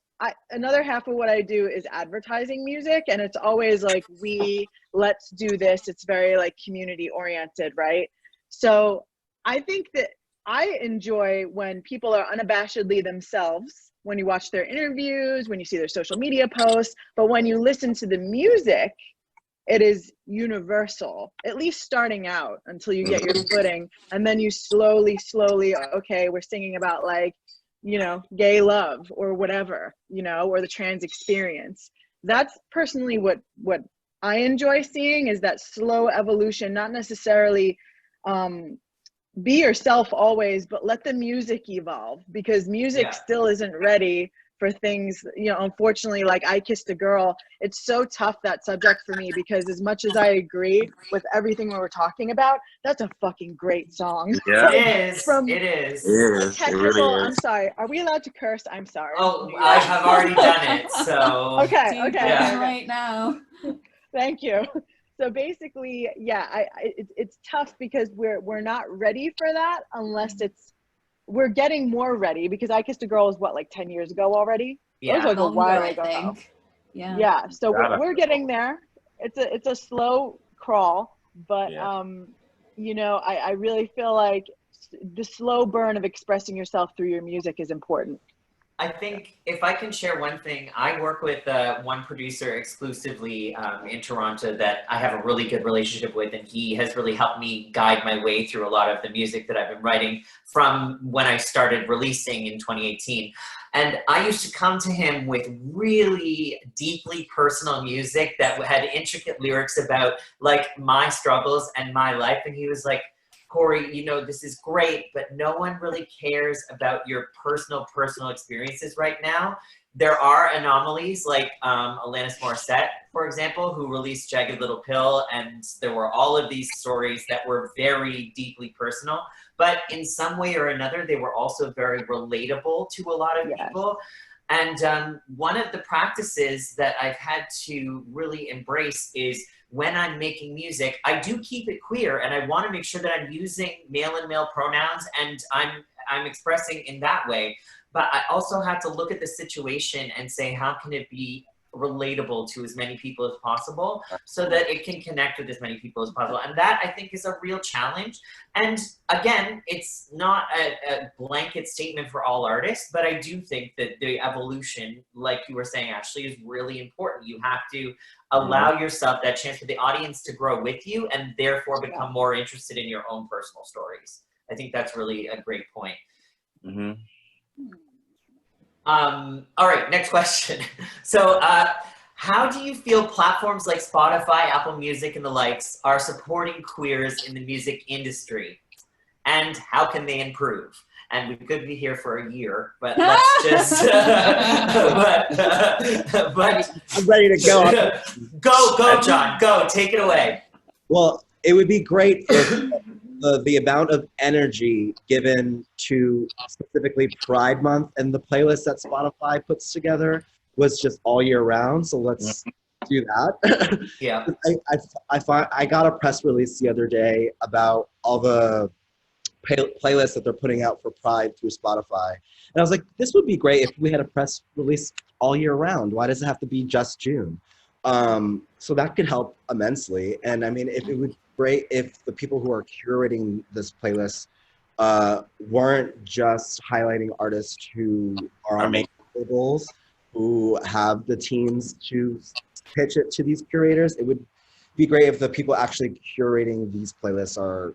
S3: another half of what I do is advertising music, and it's always like, let's do this. It's very like community oriented, right? So I think that I enjoy when people are unabashedly themselves, when you watch their interviews, when you see their social media posts, but when you listen to the music, it is universal, at least starting out until you get your footing. And then you slowly, okay, we're singing about like, gay love or whatever, or the trans experience. That's personally what I enjoy seeing, is that slow evolution, not necessarily be yourself always, but let the music evolve, because music still isn't ready for things, unfortunately, like I Kissed a Girl. It's so tough, that subject for me, because as much as I agree with everything we were talking about, that's a fucking great song.
S2: Yeah.
S1: It is.
S3: Technical,
S2: it really is.
S3: I'm sorry. Are we allowed to curse? I'm sorry.
S1: Oh, I have already done it, so.
S3: Okay.
S4: Right now.
S3: Thank you. So basically, it's tough because we're not ready for that unless we're getting more ready, because I Kissed a Girl is what, like 10 years ago already?
S1: Yeah.
S3: It was like
S4: Longer,
S3: a while
S4: I
S3: ago.
S4: think. Yeah.
S3: Yeah. So we're getting there. It's a slow crawl, but I really feel like the slow burn of expressing yourself through your music is important.
S1: I think if I can share one thing, I work with one producer exclusively in Toronto that I have a really good relationship with, and he has really helped me guide my way through a lot of the music that I've been writing from when I started releasing in 2018. And I used to come to him with really deeply personal music that had intricate lyrics about like my struggles and my life, and he was like, Cory, this is great, but no one really cares about your personal experiences right now. There are anomalies like Alanis Morissette, for example, who released Jagged Little Pill, and there were all of these stories that were very deeply personal, but in some way or another, they were also very relatable to a lot of people. And one of the practices that I've had to really embrace is, when I'm making music, I do keep it queer, and I want to make sure that I'm using male and male pronouns, and I'm expressing in that way. But I also have to look at the situation and say, how can it be relatable to as many people as possible, so that it can connect with as many people as possible? And that, I think, is a real challenge. And again, it's not a blanket statement for all artists, but I do think that the evolution, like you were saying, Ashley, is really important. You have to allow yourself that chance for the audience to grow with you, and therefore become more interested in your own personal stories. I think that's really a great point. All right, next question. So how do you feel platforms like Spotify, Apple Music, and the likes are supporting queers in the music industry? And how can they improve? And we could be here for a year, but let's just, but
S5: I'm ready to go.
S1: Go, John, go, take it away.
S5: Well, it would be great if the amount of energy given to specifically Pride Month and the playlist that Spotify puts together was just all year round. So let's do that.
S1: Yeah.
S5: I got a press release the other day about all the playlists that they're putting out for Pride through Spotify. And I was like, this would be great if we had a press release all year round. Why does it have to be just June? So that could help immensely. And I mean, it would be great if the people who are curating this playlist weren't just highlighting artists who are on labels, who have the teams to pitch it to these curators. It would be great if the people actually curating these playlists are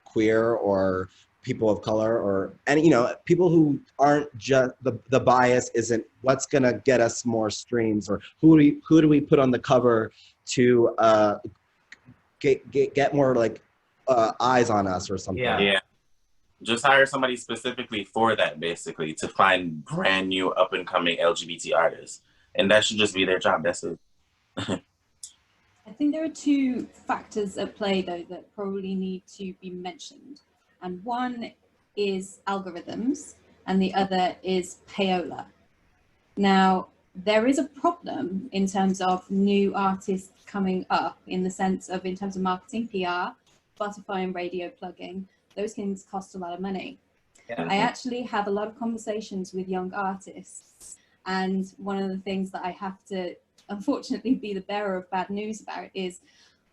S5: queer or people of color, or and people who aren't just the bias isn't what's gonna get us more streams, or who do we put on the cover to get more like eyes on us or something.
S2: Yeah. Just hire somebody specifically for that, basically, to find brand new up and coming LGBT artists, and that should just be their job. That's it.
S4: I think there are two factors at play, though, that probably need to be mentioned. And one is algorithms, and the other is payola. Now, there is a problem in terms of new artists coming up, in terms of marketing, PR, Spotify and radio plugging. Those things cost a lot of money.
S1: Yeah.
S4: I actually have a lot of conversations with young artists, and one of the things that I have to unfortunately be the bearer of bad news about is,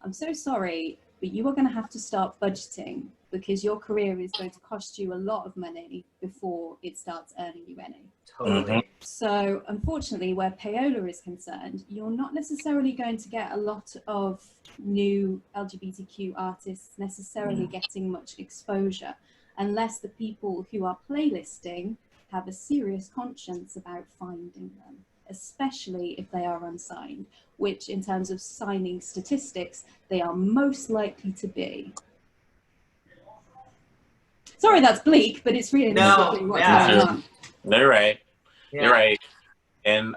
S4: I'm so sorry, but you are going to have to start budgeting, because your career is going to cost you a lot of money before it starts earning you any.
S1: Totally.
S4: So unfortunately, where payola is concerned, you're not necessarily going to get a lot of new LGBTQ artists necessarily getting much exposure, unless the people who are playlisting have a serious conscience about finding them, especially if they are unsigned, which in terms of signing statistics, they are most likely to be. Sorry, that's bleak, but it's really what's going on.
S2: They're right.
S1: Yeah.
S2: You're right. And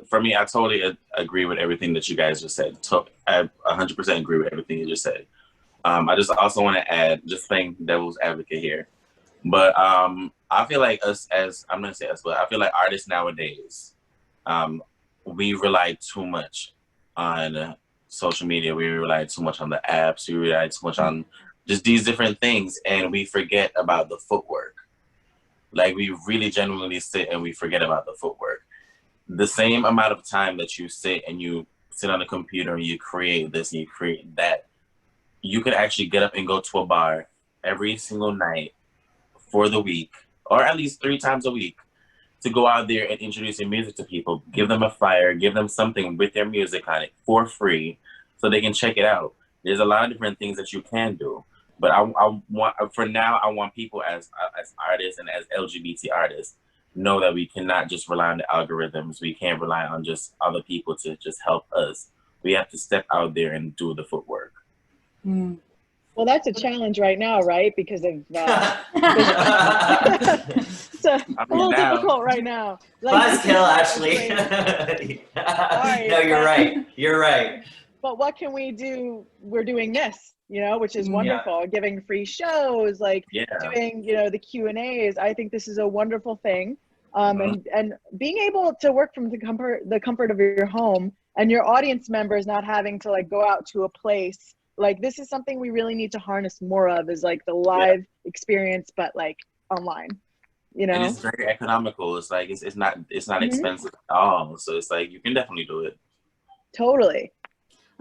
S2: for me, I totally agree with everything that you guys just said. I 100% agree with everything you just said. I just also want to add, just playing devil's advocate here, but I feel like I'm going to say us, but I feel like artists nowadays, we rely too much on social media. We rely too much on the apps. We rely too much on just these different things, and we forget about the footwork. Like, we really genuinely sit and we forget about the footwork. The same amount of time that you sit on a computer and you create this and you create that, you could actually get up and go to a bar every single night for the week, or at least 3 times a week, to go out there and introduce your music to people, give them a flyer, give them something with their music on it for free so they can check it out. There's a lot of different things that you can do. But I want people as artists and as LGBT artists know that we cannot just rely on the algorithms. We can't rely on just other people to just help us. We have to step out there and do the footwork.
S3: Mm. Well, that's a challenge right now, right? Because of it's a little difficult right now.
S1: Buzzkill, Ashley. No, you're right. You're right.
S3: But what can we do? We're doing this, which is wonderful. Yeah. Giving free shows, doing, the Q&As. I think this is a wonderful thing. And being able to work from the comfort of your home, and your audience members not having to go out to a place. This is something we really need to harness more of, is the live experience, but online, And
S2: it's very economical. It's it's not expensive at all. So it's you can definitely do it.
S3: Totally.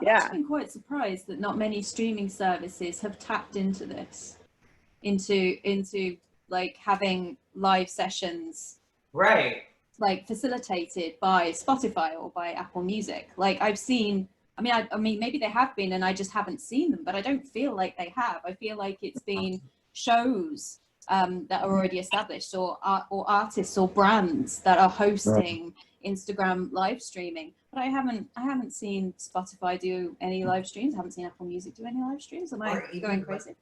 S3: Yeah.
S4: I've been quite surprised that not many streaming services have tapped into this, into having live sessions,
S1: right?
S4: Facilitated by Spotify or by Apple Music. I've seen. I mean, maybe they have been, and I just haven't seen them. But I don't feel like they have. I feel like it's been shows that are already established, or artists or brands that are hosting Instagram live streaming. But I haven't seen Spotify do any live streams. I haven't seen Apple Music do any live streams. Am I going crazy?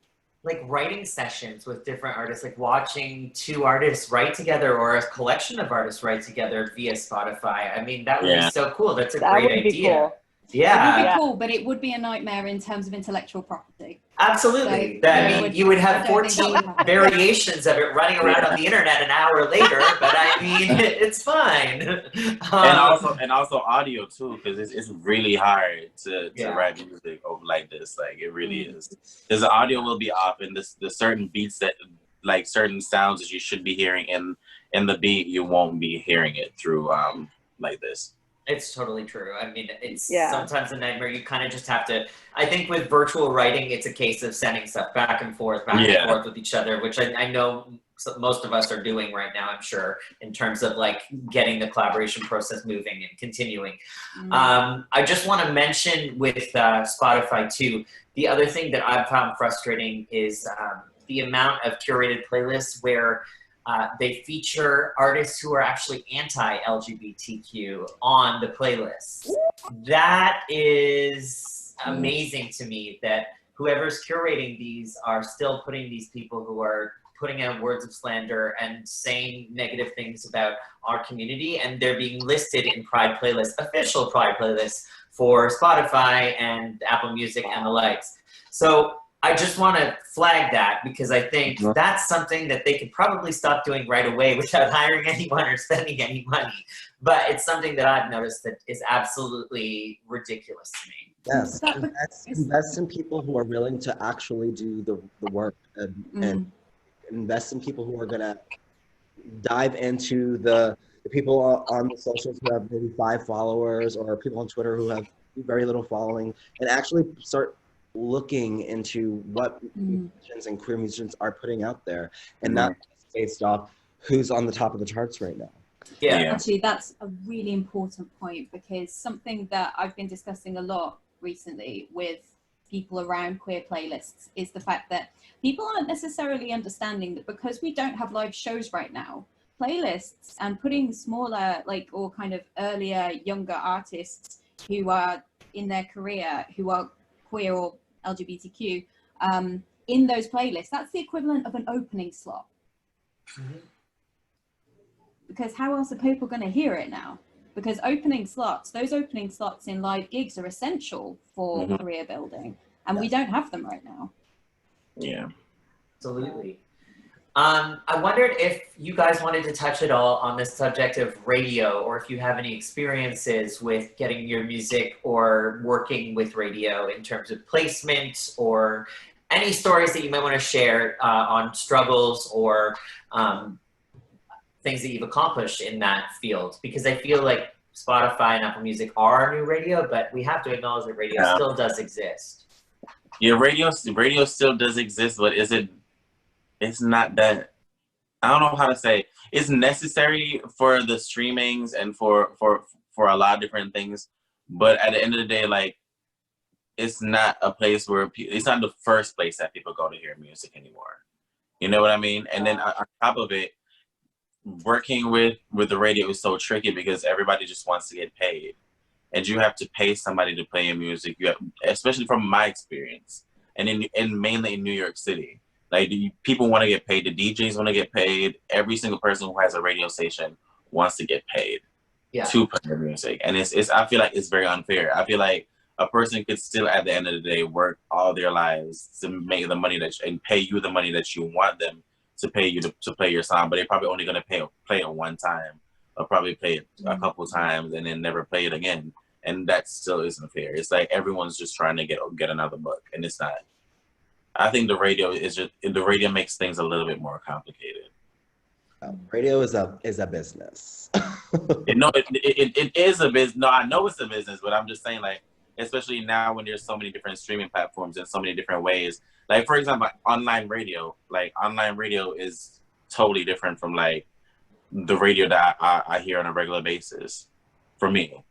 S1: Writing sessions with different artists, watching 2 artists write together, or a collection of artists write together via Spotify. I mean, that would be so cool. That's a great idea.
S3: Cool.
S1: Yeah.
S4: It would be cool, but it would be a nightmare in terms of intellectual property.
S1: Absolutely. You would have 14 variations of it running around on the internet an hour later, but it's fine.
S2: And also audio too, because it's really hard to write music over like this. It really is. Because the audio will be off, and the certain beats that certain sounds that you should be hearing in the beat, you won't be hearing it through like this.
S1: It's totally true. I mean, it's sometimes a nightmare. You kind of just have to, I think with virtual writing, it's a case of sending stuff back and forth with each other, which I know most of us are doing right now, I'm sure, in terms of getting the collaboration process moving and continuing. I just want to mention with Spotify too, the other thing that I've found frustrating is the amount of curated playlists where they feature artists who are actually anti-LGBTQ on the playlist. That is amazing to me, that whoever's curating these are still putting these people who are putting out words of slander and saying negative things about our community, and they're being listed in Pride playlists, official Pride playlists for Spotify and Apple Music and the likes. So I just want to flag that, because I think that's something that they could probably stop doing right away without hiring anyone or spending any money. But it's something that I've noticed that is absolutely ridiculous to me.
S5: Yes, invest in people who are willing to actually do the work, and invest in people who are going to dive into the people on the socials who have maybe 5 followers, or people on Twitter who have very little following, and actually start looking into what musicians and queer musicians are putting out there, and not based off who's on the top of the charts right now.
S1: Yeah.
S4: Actually, that's a really important point, because something that I've been discussing a lot recently with people around queer playlists is the fact that people aren't necessarily understanding that because we don't have live shows right now, playlists and putting smaller, like, or kind of earlier, younger artists who are in their career, who are queer or LGBTQ, in those playlists, that's the equivalent of an opening slot. Because how else are people going to hear it now? Because opening slots, those opening slots in live gigs are essential for career building, and we don't have them right now.
S2: Yeah.
S1: Absolutely. I wondered if you guys wanted to touch at all on the subject of radio, or if you have any experiences with getting your music or working with radio in terms of placement, or any stories that you might want to share on struggles or things that you've accomplished in that field. Because I feel like Spotify and Apple Music are our new radio, but we have to acknowledge that radio still does exist.
S2: Yeah, radio still does exist, but it's not that, I don't know how to say, it's necessary for the streamings and for a lot of different things, but at the end of the day, like, it's not a place where it's not the first place that people go to hear music anymore. You know what I mean? And then on top of it, working with the radio is so tricky, because everybody just wants to get paid, and you have to pay somebody to play your music. You have, especially from my experience, and mainly in New York City, like, people want to get paid. The DJs want to get paid. Every single person who has a radio station wants to get paid to play their music, and it's I feel like it's very unfair. I feel like a person could still, at the end of the day, work all their lives to make the money and pay you the money that you want them to pay you to play your song, but they're probably only going to play it one time, or probably play it a couple times and then never play it again. And that still isn't fair. It's like everyone's just trying to get another buck, and it's not. I think the radio makes things a little bit more complicated.
S5: Radio is a business.
S2: No, it is a business. No, I know it's a business, but I'm just saying, like, especially now when there's so many different streaming platforms and so many different ways. Like, for example, online radio is totally different from, like, the radio that I hear on a regular basis. For me,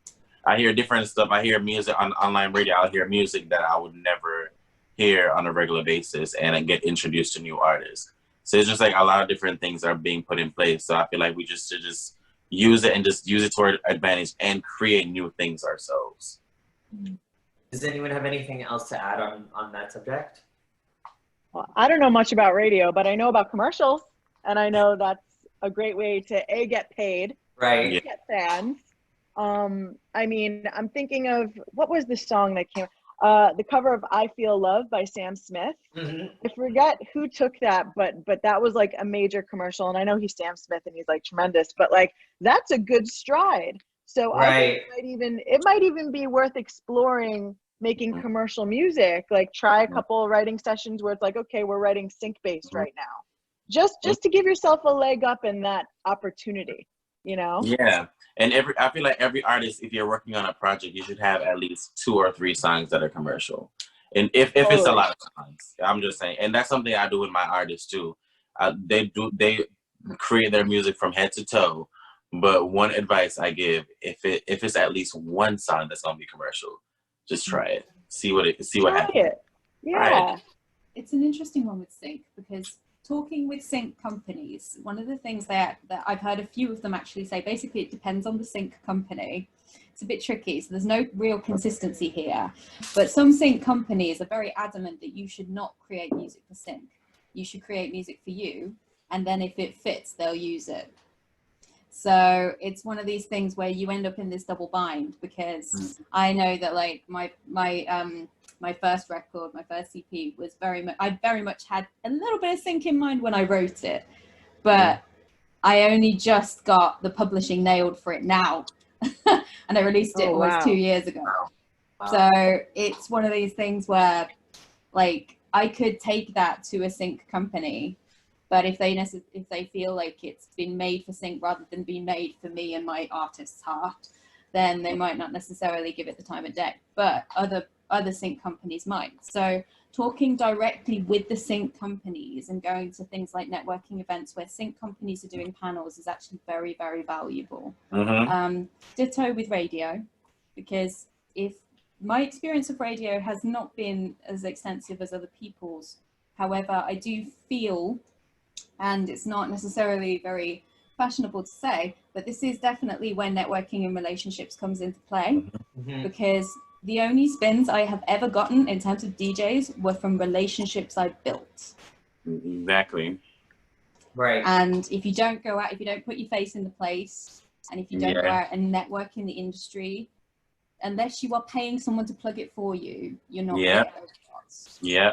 S2: I hear different stuff. I hear music on online radio. I'll hear music that I would never hear on a regular basis, and I get introduced to new artists. So it's just like a lot of different things are being put in place. So I feel like we just should just use it to our advantage and create new things ourselves.
S1: Does anyone have anything else to add on that subject?
S3: Well, I don't know much about radio, but I know about commercials, and I know that's a great way to get paid,
S1: right?
S3: Get fans. I mean, I'm thinking of, what was the song that came? The cover of "I Feel Love" by Sam Smith. I forget who took that, but that was like a major commercial. And I know he's Sam Smith and he's like tremendous, but like, that's a good stride. So I think it might even be worth exploring making commercial music. Like, try a couple writing sessions where it's like, okay, we're writing sync based right now, just to give yourself a leg up in that opportunity, you know?
S2: Yeah. And I feel like every artist, if you're working on a project, you should have at least 2 or 3 songs that are commercial. And if it's a lot of songs, I'm just saying, and that's something I do with my artists too. They create their music from head to toe. But one advice I give, if it's at least one song that's gonna be commercial, just try it. See what happens.
S3: Yeah.
S4: it's an interesting one with sync, because talking with sync companies, one of the things that I've heard a few of them actually say, basically it depends on the sync company. It's a bit tricky, so there's no real consistency here. But some sync companies are very adamant that you should not create music for sync. You should create music for you, and then if it fits, they'll use it. So it's one of these things where you end up in this double bind, because I know that like my first record, my first EP was I very much had a little bit of sync in mind when I wrote it, but I only just got the publishing nailed for it now. And I released it almost 2 years ago. Wow. So it's one of these things where like I could take that to a sync company, but if they feel like it's been made for sync rather than being made for me and my artist's heart, then they might not necessarily give it the time of day, but other sync companies might. So talking directly with the sync companies and going to things like networking events where sync companies are doing panels is actually very, very valuable. Ditto with radio, because if my experience of radio has not been as extensive as other people's, however, I do feel, and it's not necessarily very fashionable to say, but this is definitely when networking and relationships comes into play, because the only spins I have ever gotten in terms of DJs were from relationships I built.
S2: Exactly.
S1: Right.
S4: And if you don't go out, if you don't put your face in the place, and if you don't go out and network in the industry, unless you are paying someone to plug it for you, you're not going to get those shots.
S2: Yeah.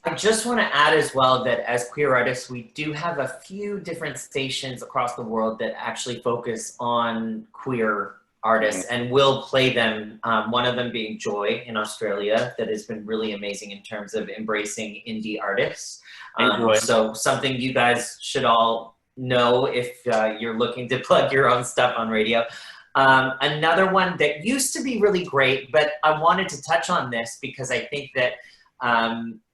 S1: I just want to add as well that as queer artists, we do have a few different stations across the world that actually focus on queer artists and will play them. One of them being Joy in Australia, that has been really amazing in terms of embracing indie artists. So something you guys should all know if you're looking to plug your own stuff on radio. Another one that used to be really great, but I wanted to touch on this because I think that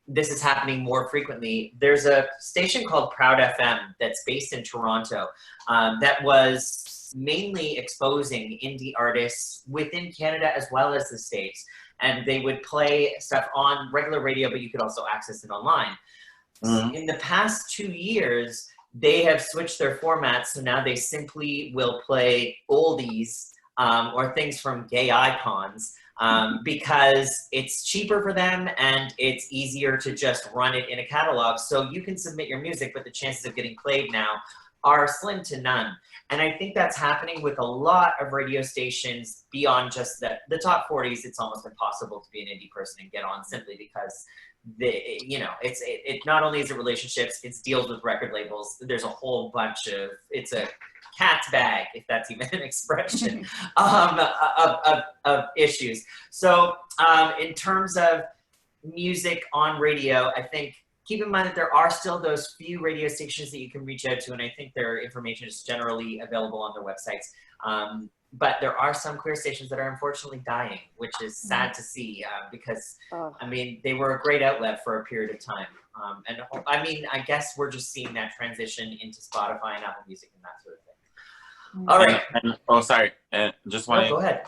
S1: this is happening more frequently. There's a station called Proud FM that's based in Toronto that was mainly exposing indie artists within Canada as well as the States. And they would play stuff on regular radio, but you could also access it online. In the past 2 years, they have switched their formats. So now they simply will play oldies or things from gay icons because it's cheaper for them and it's easier to just run it in a catalog. So you can submit your music, but the chances of getting played now are slim to none. And I think that's happening with a lot of radio stations beyond just the top 40s. It's almost impossible to be an indie person and get on simply because it not only is it relationships, it's deals with record labels. There's a whole bunch of, it's a cat's bag, if that's even an expression, of issues. So in terms of music on radio, I think keep in mind that there are still those few radio stations that you can reach out to, and I think their information is generally available on their websites. But there are some queer stations that are unfortunately dying, which is sad to see because, I mean, they were a great outlet for a period of time. And I mean, I guess we're just seeing that transition into Spotify and Apple Music and that sort of thing. All right.
S2: Sorry. Just wanted
S1: go ahead.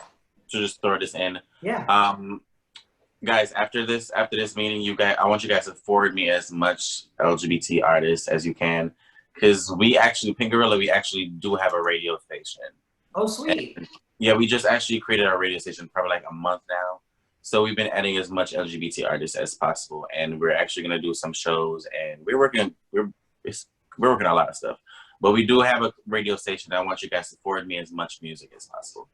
S2: To just throw this in.
S1: Yeah.
S2: Guys, after this meeting, I want you guys to forward me as much LGBT artists as you can, because we actually, Pynk Gorilla, we actually do have a radio station.
S1: Oh, sweet.
S2: And, yeah, we just actually created our radio station probably like a month now. So we've been adding as much LGBT artists as possible, and we're actually gonna do some shows, and we're working on a lot of stuff. But we do have a radio station. I want you guys to forward me as much music as possible.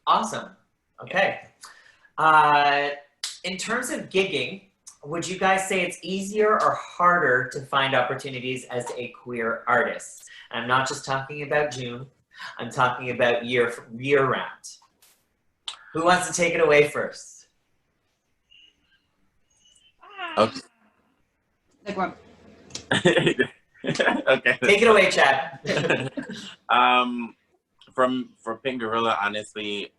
S1: Awesome. Okay. In terms of gigging, would you guys say it's easier or harder to find opportunities as a queer artist? And I'm not just talking about June. I'm talking about year round. Who wants to take it away first?
S2: Okay. Okay.
S1: Take it away, Chad.
S2: For Pynk Gorilla, honestly,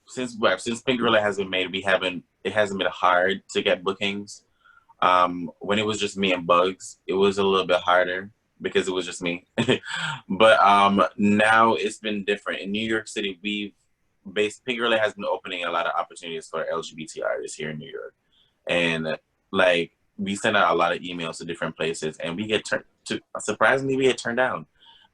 S2: since Pynk Gorilla has been made, it hasn't been hard to get bookings. When it was just me and Bugs, it was a little bit harder because it was just me. But now it's been different. In New York City, Pynk Gorilla has been opening a lot of opportunities for LGBT artists here in New York. And like we send out a lot of emails to different places, and we get surprisingly we get turned down.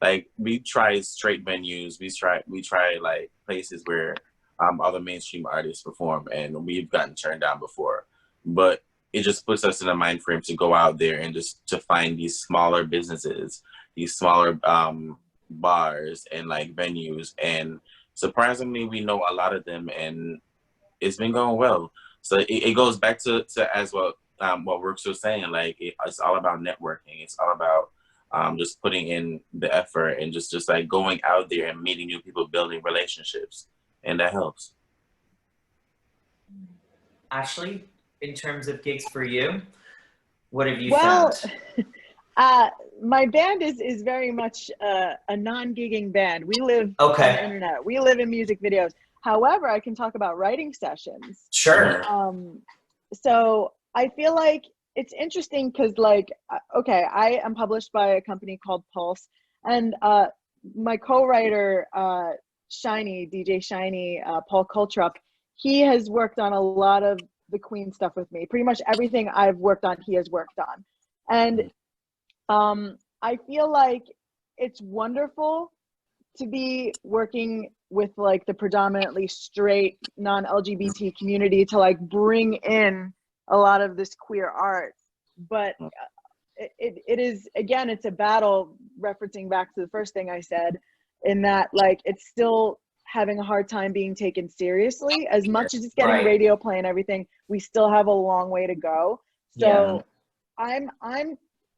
S2: Like we try straight venues, we try like places where other mainstream artists perform, and we've gotten turned down before. But it just puts us in a mind frame to go out there and just to find these smaller businesses, these smaller bars and like venues, and surprisingly we know a lot of them, and it's been going well. So it goes back to as well what Rookes was saying, like it's all about networking. It's all about just putting in the effort and just like going out there and meeting new people, building relationships, and that helps.
S1: Ashley, in terms of gigs for you, what have you
S3: Well,
S1: found?
S3: my band is very much a non-gigging band. We live on the internet. We live in music videos. However, I can talk about writing sessions.
S1: Sure.
S3: So I feel like it's interesting because, like, okay, I am published by a company called Pulse, and my co-writer, DJ Shiny, Paul Kultrup, he has worked on a lot of the Queen stuff with me. Pretty much everything I've worked on, he has worked on. And I feel like it's wonderful to be working with like the predominantly straight non-LGBT community to like bring in a lot of this queer art. But it is, again, it's a battle, referencing back to the first thing I said, in that like it's still having a hard time being taken seriously. As much as it's getting radio play and everything, we still have a long way to go. So I'm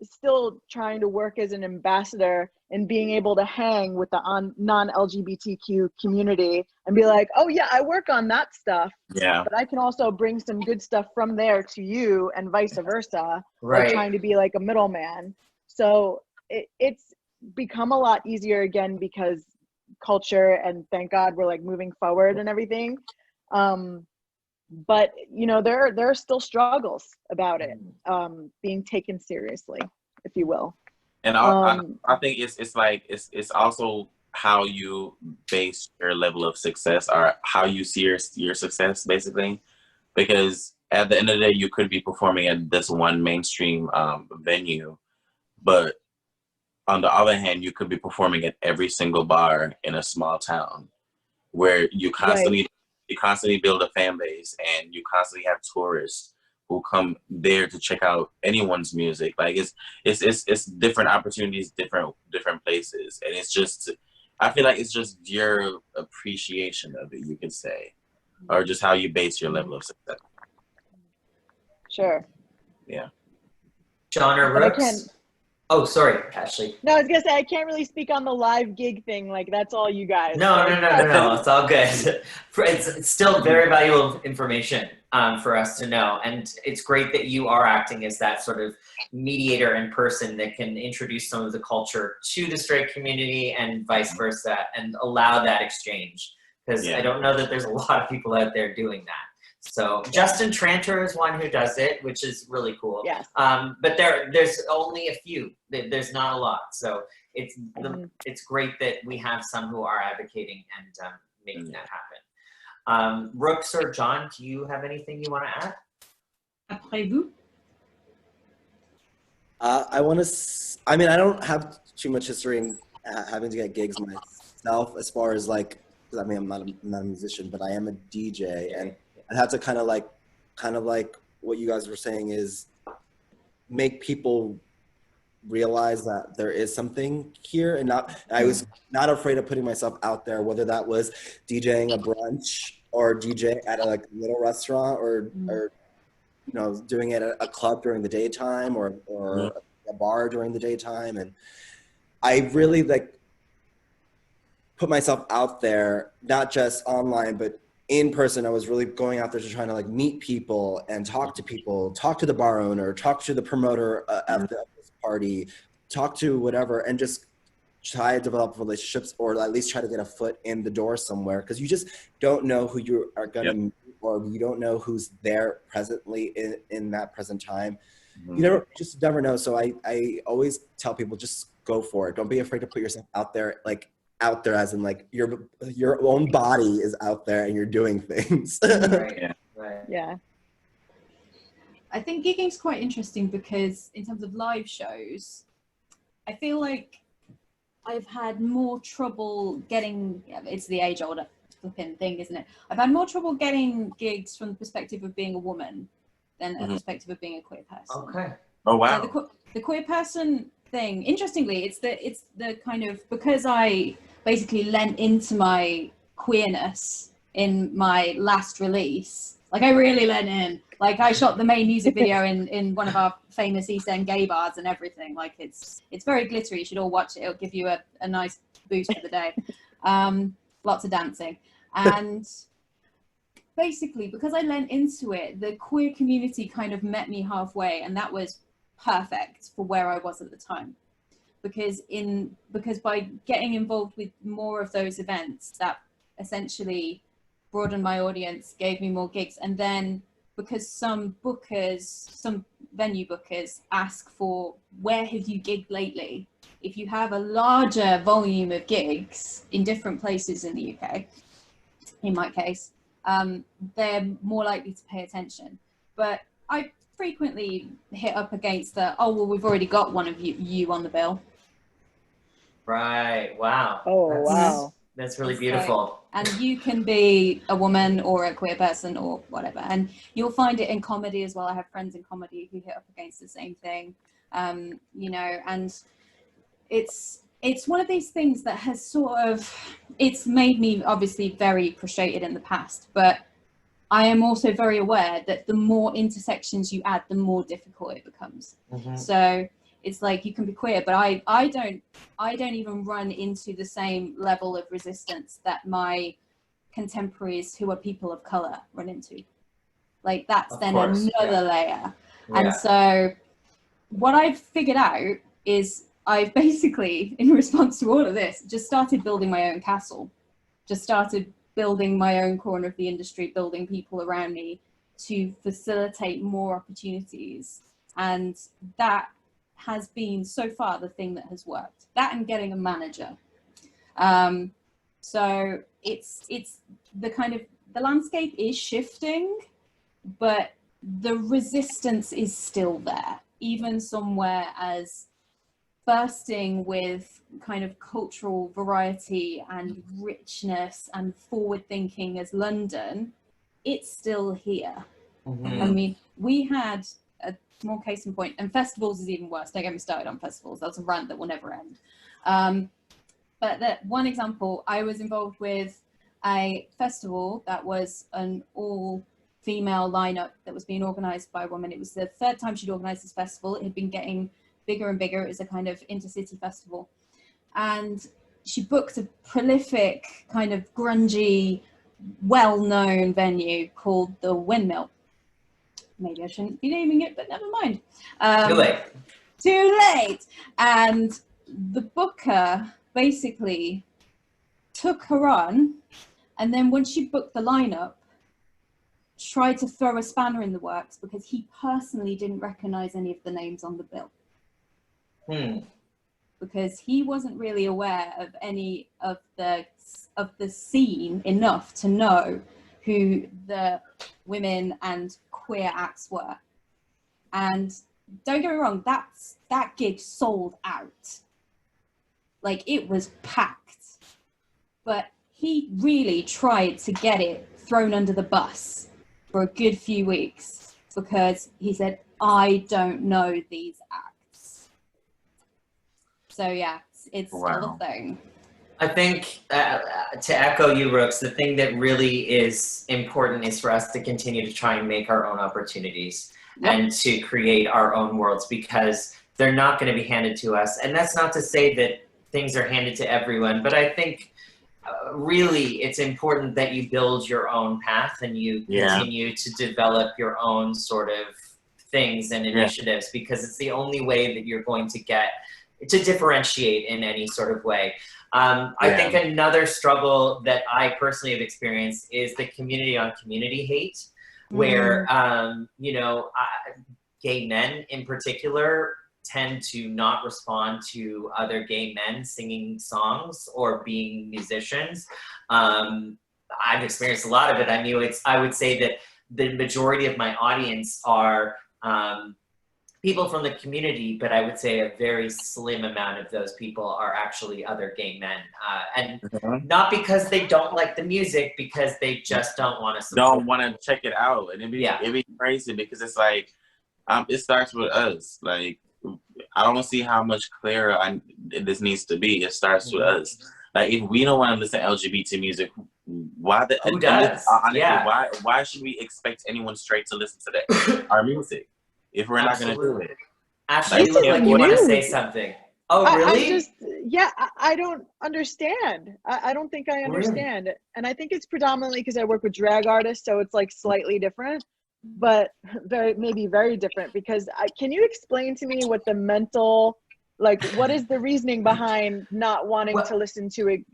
S3: still trying to work as an ambassador and being able to hang with the non-LGBTQ community and be like, oh yeah, I work on that stuff, but I can also bring some good stuff from there to you and vice versa, like trying to be like a middleman. So it's become a lot easier again because culture, and thank God we're like moving forward and everything. But you know, there are still struggles about it being taken seriously, if you will.
S2: And I think it's also how you base your level of success, or how you see your success, basically. Because at the end of the day, you could be performing at this one mainstream venue, but on the other hand, you could be performing at every single bar in a small town, where you constantly build a fan base, and you constantly have tourists who come there to check out anyone's music. Like it's different opportunities, different places, and it's just, I feel like it's just your appreciation of it, you could say, or just how you base your level of success.
S3: Sure.
S2: Yeah.
S1: John or Rookes? Oh, sorry, Ashley.
S3: No, I was gonna say I can't really speak on the live gig thing. Like that's all you guys.
S1: No. It's all good. It's still very valuable information for us to know, and it's great that you are acting as that sort of mediator and person that can introduce some of the culture to the straight community and vice versa, and allow that exchange. Because I don't know that there's a lot of people out there doing that. So Justin Tranter is one who does it, which is really cool.
S3: Yes.
S1: But there's only a few. There's not a lot. So it's great that we have some who are advocating and making that happen. Rookes or John, do you have anything you want to add?
S4: Après vous.
S5: I don't have too much history in having to get gigs myself, as far as like, because I mean, I'm not a musician, but I am a DJ, and I had to kind of like what you guys were saying is make people realize that there is something here, and I was not afraid of putting myself out there, whether that was DJing a brunch or DJ at a little restaurant or you know, doing it at a club during the daytime or a bar during the daytime. And I really put myself out there, not just online, but in person. I was really going out there to trying to meet people and talk to people, talk to the bar owner, talk to the promoter at this party, talk to whatever, and just try to develop relationships, or at least try to get a foot in the door somewhere, because you just don't know who you are going to meet, or you don't know who's there presently in that present time. You just never know. So I always tell people, just go for it. Don't be afraid to put yourself out there, out there as in your own body is out there and you're doing things.
S3: Yeah.
S4: I think gigging's quite interesting because in terms of live shows, I feel like I've had more trouble getting, it's the age-old flipping thing, isn't it? I've had more trouble getting gigs from the perspective of being a woman than a perspective of being a queer person.
S1: Okay.
S2: Oh wow.
S4: So the queer person thing, interestingly, it's the kind of, because I basically lent into my queerness in my last release, like I really lent in. Like I shot the main music video in one of our famous East End gay bars and everything. Like it's very glittery. You should all watch it. It'll give you a nice boost for the day. Lots of dancing. And basically, because I lent into it, the queer community kind of met me halfway, and that was perfect for where I was at the time. Because by getting involved with more of those events, that essentially broadened my audience, gave me more gigs. And then because some venue bookers ask for, where have you gigged lately? If you have a larger volume of gigs in different places in the UK, in my case, they're more likely to pay attention. But I frequently hit up against we've already got one of you on the bill.
S1: Right. Wow.
S3: Oh,
S1: That's,
S3: wow.
S1: That's really
S4: It's
S1: beautiful.
S4: And you can be a woman or a queer person or whatever. And you'll find it in comedy as well. I have friends in comedy who hit up against the same thing, and it's one of these things that has sort of, it's made me obviously very frustrated in the past, but I am also very aware that the more intersections you add, the more difficult it becomes. So it's like, you can be queer, but I don't even run into the same level of resistance that my contemporaries who are people of color run into. Like that's
S1: Of
S4: then
S1: course,
S4: another layer.
S1: Yeah.
S4: And so what I've figured out is I've basically, in response to all of this, just started building my own castle, just started building my own corner of the industry, building people around me to facilitate more opportunities. And that has been so far the thing that has worked. That and getting a manager. So it's the kind of, the landscape is shifting, but the resistance is still there, even somewhere as bursting with kind of cultural variety and richness and forward thinking as London. It's still here. I mean, we had a small case in point, and festivals is even worse. Don't get me started on festivals. That's a rant that will never end. But that one example, I was involved with a festival that was an all-female lineup that was being organised by a woman. It was the third time she'd organised this festival. It had been getting bigger and bigger. It was a kind of intercity festival. And she booked a prolific, kind of grungy, well-known venue called the Windmill. Maybe I shouldn't be naming it, but never mind.
S1: Too late.
S4: Too late. And the booker basically took her on, and then when she booked the lineup, tried to throw a spanner in the works because he personally didn't recognize any of the names on the bill. Because he wasn't really aware of any of the scene enough to know who the women and queer acts were. And don't get me wrong, that gig sold out. Like, it was packed. But he really tried to get it thrown under the bus for a good few weeks because he said, I don't know these acts. So yeah, it's still a thing.
S1: I think to echo you, Rookes, the thing that really is important is for us to continue to try and make our own opportunities and to create our own worlds, because they're not going to be handed to us. And that's not to say that things are handed to everyone, but I think really it's important that you build your own path and you continue to develop your own sort of things and initiatives, because it's the only way that you're going to get to differentiate in any sort of way. I think another struggle that I personally have experienced is the community on community hate, where, you know, gay men in particular tend to not respond to other gay men singing songs or being musicians. I've experienced a lot of it. I mean, I would say that the majority of my audience are people from the community, but I would say a very slim amount of those people are actually other gay men. And not because they don't like the music, because they just don't want to support.
S2: Don't want to check it out. And it'd be crazy because it's like, it starts with us. Like, I don't see how much clearer this needs to be. It starts with us. Like, if we don't want to listen to LGBT music, who does? Honestly, why should we expect anyone straight to listen to our music if we're not going to do it?
S1: Ashley, you look like you want to say something. Oh, really?
S3: I don't understand. I don't think I understand. Really? And I think it's predominantly because I work with drag artists, so it's like slightly different, but maybe very different. Because can you explain to me what the mental, like, what is the reasoning behind not wanting to listen to it?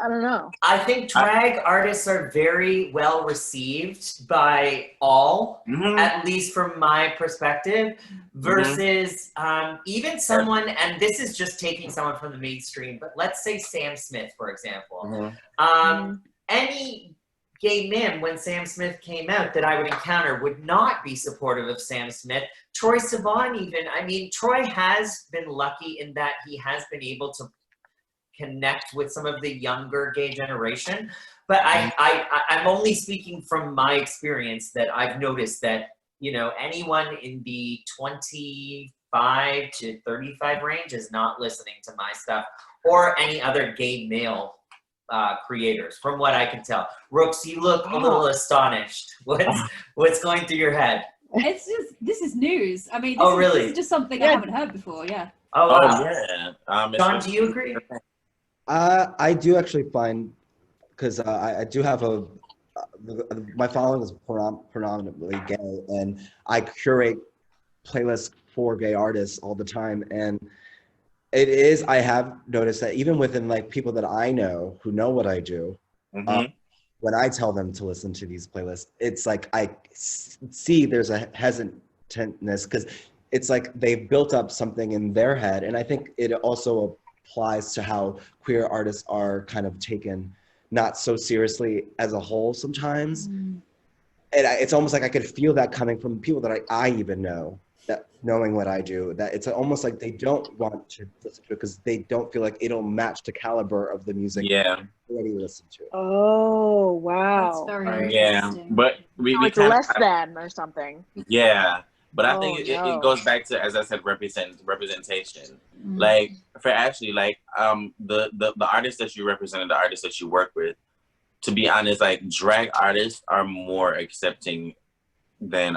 S3: I don't know.
S1: I think drag artists are very well received by all, at least from my perspective, versus even someone, and this is just taking someone from the mainstream, but let's say Sam Smith, for example. Any gay man, when Sam Smith came out, that I would encounter would not be supportive of Sam Smith. Troye Sivan even, I mean, Troy has been lucky in that he has been able to connect with some of the younger gay generation, but I'm only speaking from my experience that I've noticed that, you know, anyone in the 25 to 35 range is not listening to my stuff or any other gay male creators, from what I can tell. Rookes, you look a little astonished. What's going through your head?
S4: It's just, this is news. I mean,
S1: really?
S4: This is just something I haven't heard before. Yeah.
S1: Oh, wow.
S2: Yeah.
S1: John, do you agree?
S5: I do actually find, because I do have my following is predominantly gay, and I curate playlists for gay artists all the time, and I have noticed that even within like people that I know who know what I do, when I tell them to listen to these playlists, it's like I see there's a hesitantness because it's like they've built up something in their head, and I think it also applies to how queer artists are kind of taken not so seriously as a whole sometimes. And it's almost like I could feel that coming from people that I even know, that knowing what I do, that it's almost like they don't want to listen to it because they don't feel like it'll match the caliber of the music they already listen to.
S3: Oh, wow.
S4: That's very interesting.
S2: But we
S3: it's less than or something.
S2: Yeah. But I think it goes back to, as I said, representation. Like, for Ashley, like, the artists that you represent and the artists that you work with, to be honest, like, drag artists are more accepting than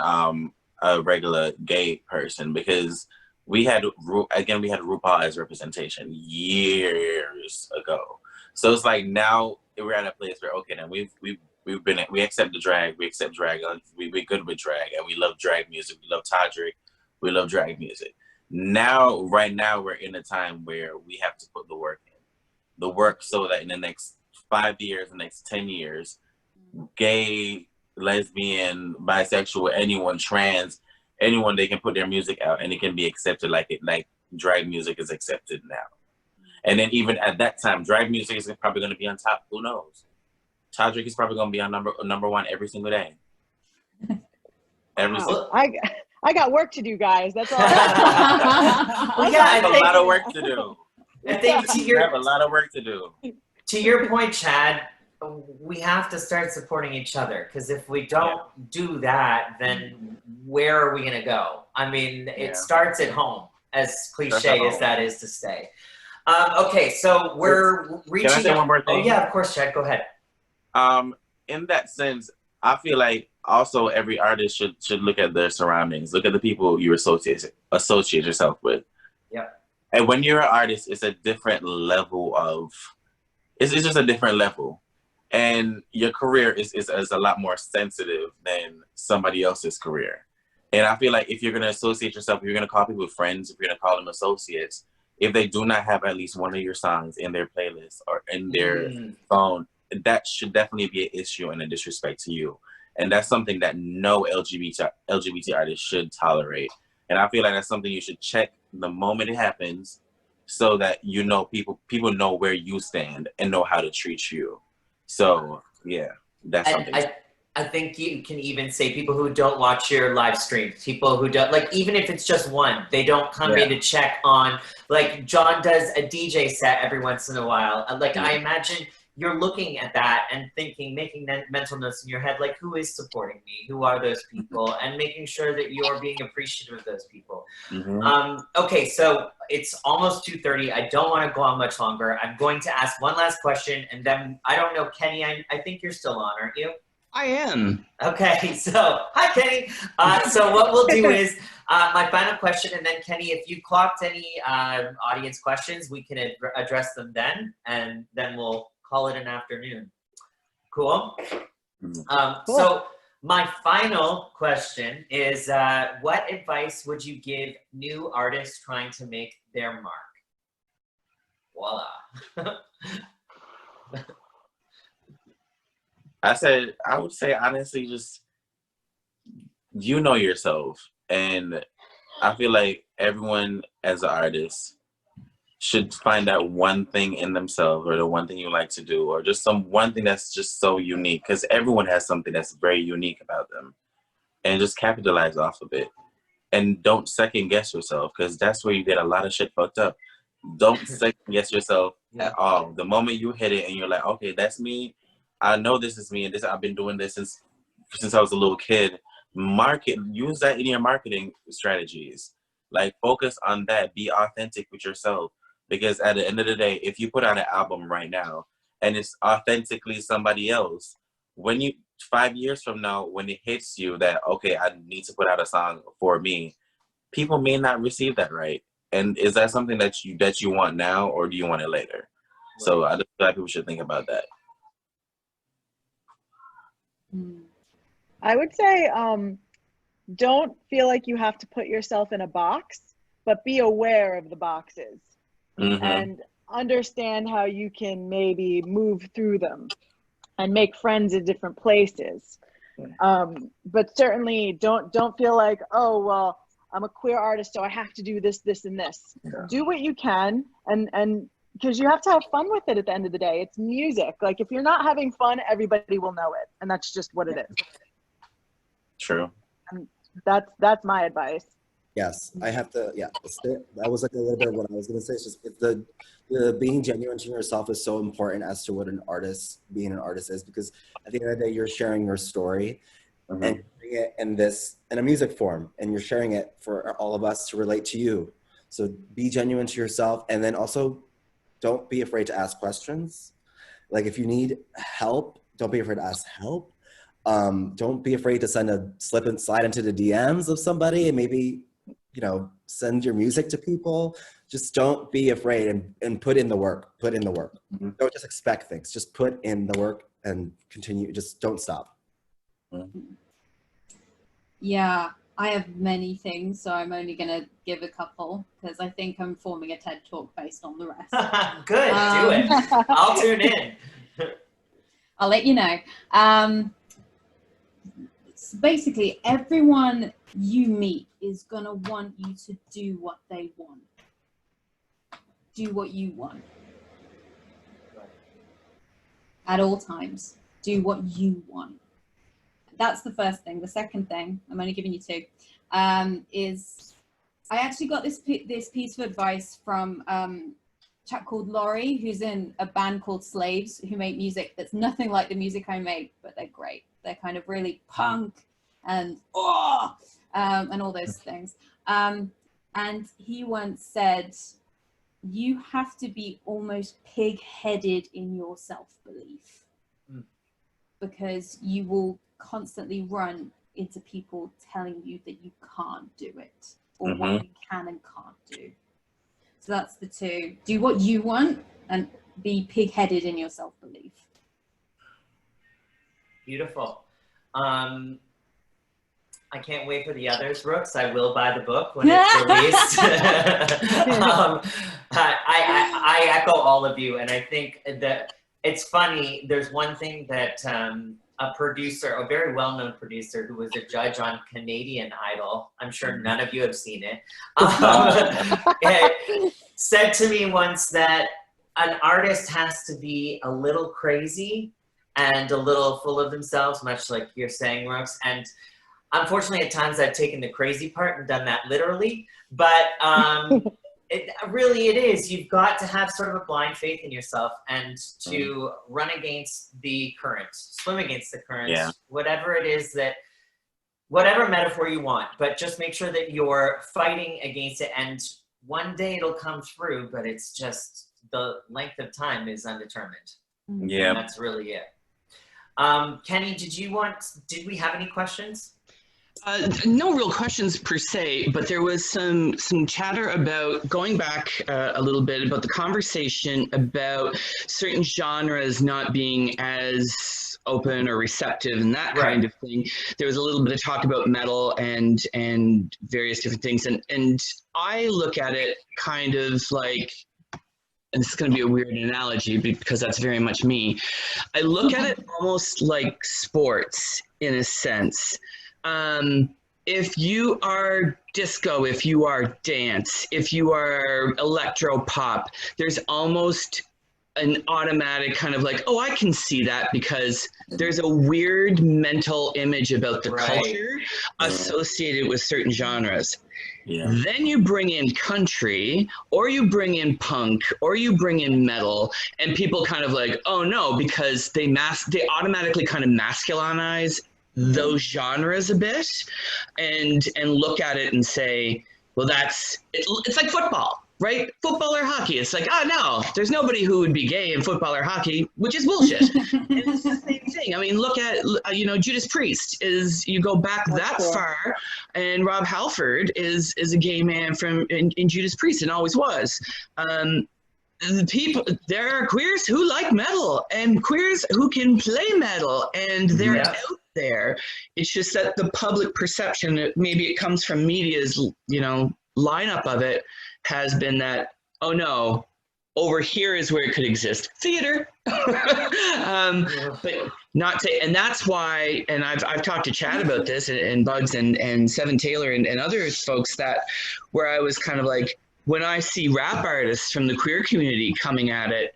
S2: a regular gay person, because we had RuPaul as representation years ago. So it's like now we're at a place where, okay, now we accept the drag, we accept drag, we're good with drag, and we love drag music, we love Todrick, we love drag music. Right now, we're in a time where we have to put the work so that in the next 5 years, the next 10 years, gay, lesbian, bisexual, anyone, trans, anyone, they can put their music out and it can be accepted like drag music is accepted now. And then even at that time, drag music is probably going to be on top. Who knows? Todrick is probably going to be on number one every single day.
S3: I got work to do, guys. That's all.
S1: Well, yeah,
S2: I think a lot of work to do.
S1: I think
S2: you have a lot of work to do.
S1: To your point, Chad, we have to start supporting each other, because if we don't do that, then where are we going to go? I mean, it starts at home, as cliche as that is to say. Okay, so we're reaching.
S2: Can I say one more thing?
S1: Oh yeah, of course, Chad. Go ahead.
S2: In that sense, I feel like also every artist should look at their surroundings, look at the people you associate yourself with.
S1: Yeah.
S2: And when you're an artist, it's a different level of. It's just a different level, and your career is a lot more sensitive than somebody else's career. And I feel like if you're gonna associate yourself, if you're gonna call people friends, if you're gonna call them associates, if they do not have at least one of your songs in their playlist or in their phone, that should definitely be an issue and a disrespect to you. And that's something that no LGBT artist should tolerate. And I feel like that's something you should check the moment it happens, so that you know people know where you stand and know how to treat you. So yeah, that's something.
S1: I think you can even say people who don't watch your live streams, people who don't, like, even if it's just one, they don't come in to check on, like, John does a DJ set every once in a while. Like, I imagine you're looking at that and thinking, making mental notes in your head, like, who is supporting me? Who are those people? And making sure that you're being appreciative of those people. Okay, so it's almost 2:30. I don't want to go on much longer. I'm going to ask one last question, and then, I don't know, Kenny, I think you're still on, aren't you?
S6: I am.
S1: Okay, so, hi, Kenny. So what we'll do is, my final question, and then, Kenny, if you clocked any audience questions, we can address them then, and then we'll call it an afternoon. Cool? So my final question is, what advice would you give new artists trying to make their mark? Voila.
S2: I would say honestly, just, you know yourself. And I feel like everyone as an artist should find that one thing in themselves, or the one thing you like to do, or just one thing that's just so unique, because everyone has something that's very unique about them, and just capitalize off of it. And don't second guess yourself, because that's where you get a lot of shit fucked up. Don't second guess yourself at all. The moment you hit it and you're like, okay, that's me. I know this is me, and I've been doing this since I was a little kid. Use that in your marketing strategies. Like, focus on that. Be authentic with yourself, because at the end of the day, if you put out an album right now and it's authentically somebody else, 5 years from now, when it hits you that, okay, I need to put out a song for me, people may not receive that right. And is that something that you want now, or do you want it later? So I just feel like people should think about that.
S3: I would say don't feel like you have to put yourself in a box, but be aware of the boxes and understand how you can maybe move through them and make friends in different places. But certainly don't feel like, oh, well, I'm a queer artist, so I have to do this, this, and this. Do what you can, and because you have to have fun with it at the end of the day. It's music. Like, if you're not having fun, everybody will know it, and that's just what it is.
S2: True.
S3: And that's my advice.
S5: Yes, I have to. Yeah, that was like a little bit of what I was gonna say. It's just the being genuine to yourself is so important as to what being an artist is, because at the end of the day, you're sharing your story and putting it in a music form, and you're sharing it for all of us to relate to you. So be genuine to yourself, and then also don't be afraid to ask questions. Like, if you need help, don't be afraid to ask help. Don't be afraid to slip and slide into the DMs of somebody and maybe, send your music to people. Just don't be afraid and put in the work. Put in the work. Don't just expect things. Just put in the work and continue. Just don't stop.
S4: Yeah, I have many things, so I'm only going to give a couple, because I think I'm forming a TED Talk based on the rest.
S1: Good, do it. I'll tune in.
S4: I'll let you know. So basically, everyone you meet is going to want you to do what they want. Do what you want. At all times, do what you want. That's the first thing. The second thing, I'm only giving you two, is I actually got this piece of advice from a chap called Laurie, who's in a band called Slaves, who make music that's nothing like the music I make, but they're great. They're kind of really punk and and all those things. And he once said, you have to be almost pig-headed in your self-belief, because you will constantly run into people telling you that you can't do it, or what you can and can't do. So that's the two. Do what you want and be pig-headed in your self-belief.
S1: Beautiful. I can't wait for the others, Rookes. I will buy the book when it's released. I echo all of you, and I think that it's funny. There's one thing that a producer, a very well-known producer who was a judge on Canadian Idol, I'm sure none of you have seen it, said to me once that an artist has to be a little crazy and a little full of themselves, much like you're saying, Rookes. And unfortunately, at times I've taken the crazy part and done that literally, but it is. You've got to have sort of a blind faith in yourself and to run against the current, swim against the current, whatever it is that, whatever metaphor you want, but just make sure that you're fighting against it, and one day it'll come through, but it's just the length of time is undetermined.
S2: Yeah.
S1: And that's really it. Kenny, did we have any questions?
S6: No real questions per se, but there was some chatter about going back a little bit about the conversation about certain genres not being as open or receptive and that kind of thing. There was a little bit of talk about metal and various different things, and I look at it kind of like, and this is going to be a weird analogy because that's very much me. I look at it almost like sports in a sense. If you are disco, if you are dance, if you are electro pop, there's almost an automatic kind of like, oh, I can see that because there's a weird mental image about the culture associated with certain genres. Yeah. Then you bring in country, or you bring in punk, or you bring in metal, and people kind of like, oh no, because they automatically kind of masculinize those genres a bit, and look at it and say, well, it's like football, right? Football or hockey. It's like, oh no, there's nobody who would be gay in football or hockey, which is bullshit. And it's the same thing. I mean, look at, Judas Priest you go back that far, and Rob Halford is a gay man in Judas Priest and always was. There are queers who like metal and queers who can play metal, and they're out there. It's just that the public perception, maybe it comes from media's, lineup of it, has been that, oh no, over here is where it could exist. Theater. But not to, and that's why, and I've talked to Chad about this, and Bugs and Seven Taylor and other folks, that where I was kind of like, when I see rap artists from the queer community coming at it,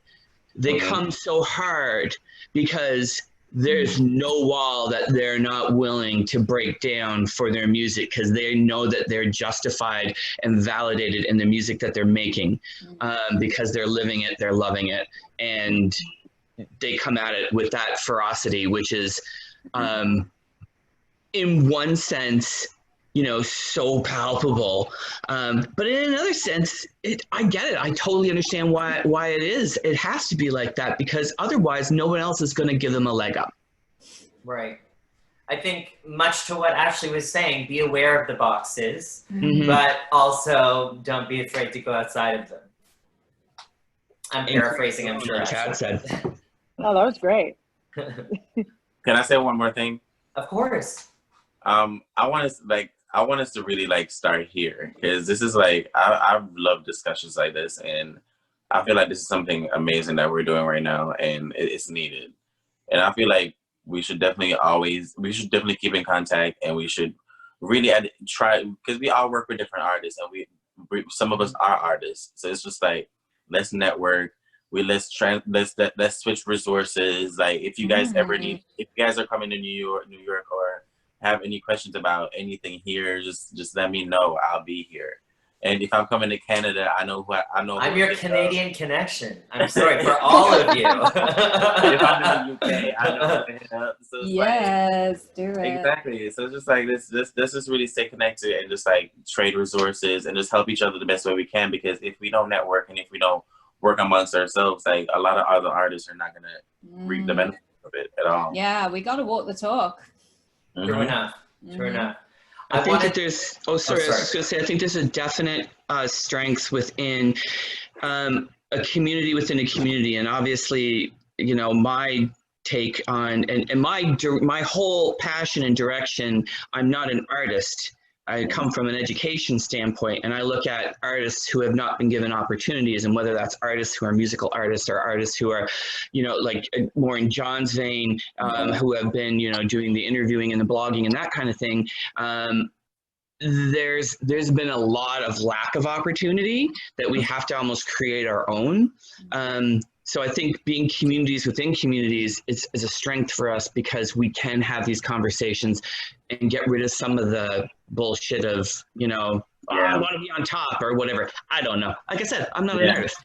S6: they come so hard because there's no wall that they're not willing to break down for their music, because they know that they're justified and validated in the music that they're making, because they're living it, they're loving it, and they come at it with that ferocity, which is, in one sense, so palpable. But in another sense, I get it. I totally understand why it is. It has to be like that, because otherwise no one else is going to give them a leg up.
S1: Right. I think much to what Ashley was saying, be aware of the boxes, but also don't be afraid to go outside of them. I'm paraphrasing, I'm sure.
S6: Chad said.
S3: Oh, that was great.
S2: Can I say one more thing?
S1: Of course.
S2: I want us to really start here, because this is I love discussions like this, and I feel like this is something amazing that we're doing right now, and it's needed. And I feel like we should definitely keep in contact, and we should really try, because we all work with different artists, and we some of us are artists, so it's just let's network. Let's switch resources. If you guys ever need, if you guys are coming to New York, or have any questions about anything here, just let me know. I'll be here. And if I'm coming to Canada, I know. I'm
S1: your Canadian connection. I'm sorry for all of you.
S2: If I'm in the UK, I know. So
S4: yes, do it.
S2: Exactly. So it's just let's just really stay connected, and just trade resources, and just help each other the best way we can. Because if we don't network, and if we don't work amongst ourselves, a lot of other artists are not gonna reap the benefit of it at all.
S4: Yeah, we got to walk the talk.
S1: True enough. True enough.
S6: I think that there's, I was just going to say, I think there's a definite strength within a community within a community. And obviously, my take on, and my whole passion and direction, I'm not an artist. I come from an education standpoint, and I look at artists who have not been given opportunities, and whether that's artists who are musical artists, or artists who are, more in John's vein, who have been, doing the interviewing and the blogging and that kind of thing. There's been a lot of lack of opportunity that we have to almost create our own. So I think being communities within communities is a strength for us because we can have these conversations and get rid of some of the bullshit of, you know, oh, I want to be on top or whatever. I don't know. Like I said, I'm not an artist.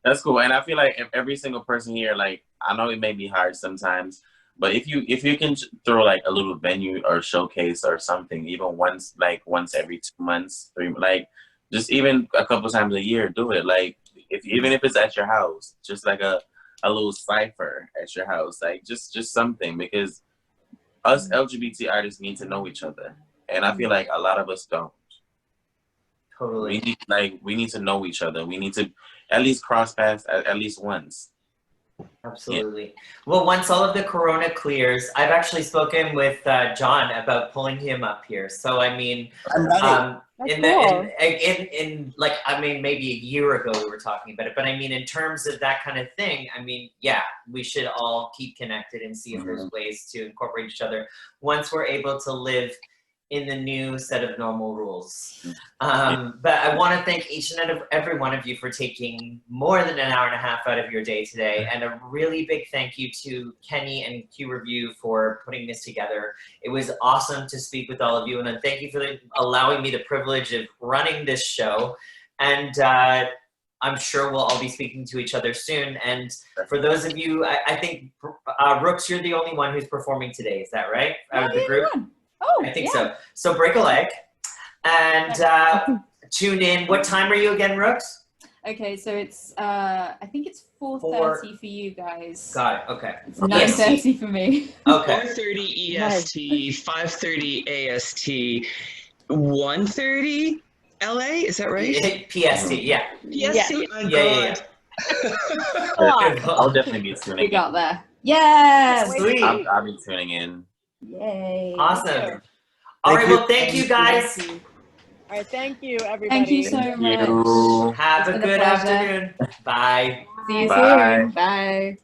S2: That's cool. And I feel like if every single person here, like, I know it may be hard sometimes, but if you can throw like a little venue or showcase or something, even once every 2 months, 3, like just even a couple times a year, do it. Like even if it's at your house, just like a little cipher at your house, like just something, because us LGBT artists need to know each other, and I feel like a lot of us don't.
S1: Totally.
S2: We need to know each other. We need to at least cross paths at least once.
S1: Absolutely. Yeah. Well, once all of the corona clears, I've actually spoken with John about pulling him up here. So I mean,
S5: I'm ready.
S1: in like, I mean, maybe a year ago we were talking about it, but I mean, in terms of that kind of thing, I mean, yeah, we should all keep connected and see if there's ways to incorporate each other once we're able to live in the new set of normal rules. But I want to thank each and every one of you for taking more than an hour and a half out of your day today. And a really big thank you to Kenny and Q Review for putting this together. It was awesome to speak with all of you. And thank you for allowing me the privilege of running this show. And I'm sure we'll all be speaking to each other soon. And for those of you, I think, Rookes, you're the only one who's performing today. Is that right? Out of the group?
S4: Oh,
S1: I think so. So break a leg and tune in. What time are you again, Rookes?
S4: Okay, so it's I think it's 4:30 for you guys.
S1: Got it. Okay.
S4: It's 9:30 for me.
S1: Okay.
S6: 4:30 EST, 5:30 AST, 1:30 LA. Is that right?
S1: PST. Yeah.
S6: PST. Oh,
S1: Yeah.
S2: I'll definitely be tuning in.
S4: We got there. Yes.
S1: Sweet.
S2: I'll be tuning in.
S4: Yay.
S1: Awesome. All right. Well, thank you guys.
S3: All right. Thank you, everybody.
S4: Thank you so much.
S1: Have a
S4: It's been
S1: good
S4: pleasure.
S1: afternoon. Bye.
S4: See you
S2: Bye.
S4: soon. Bye.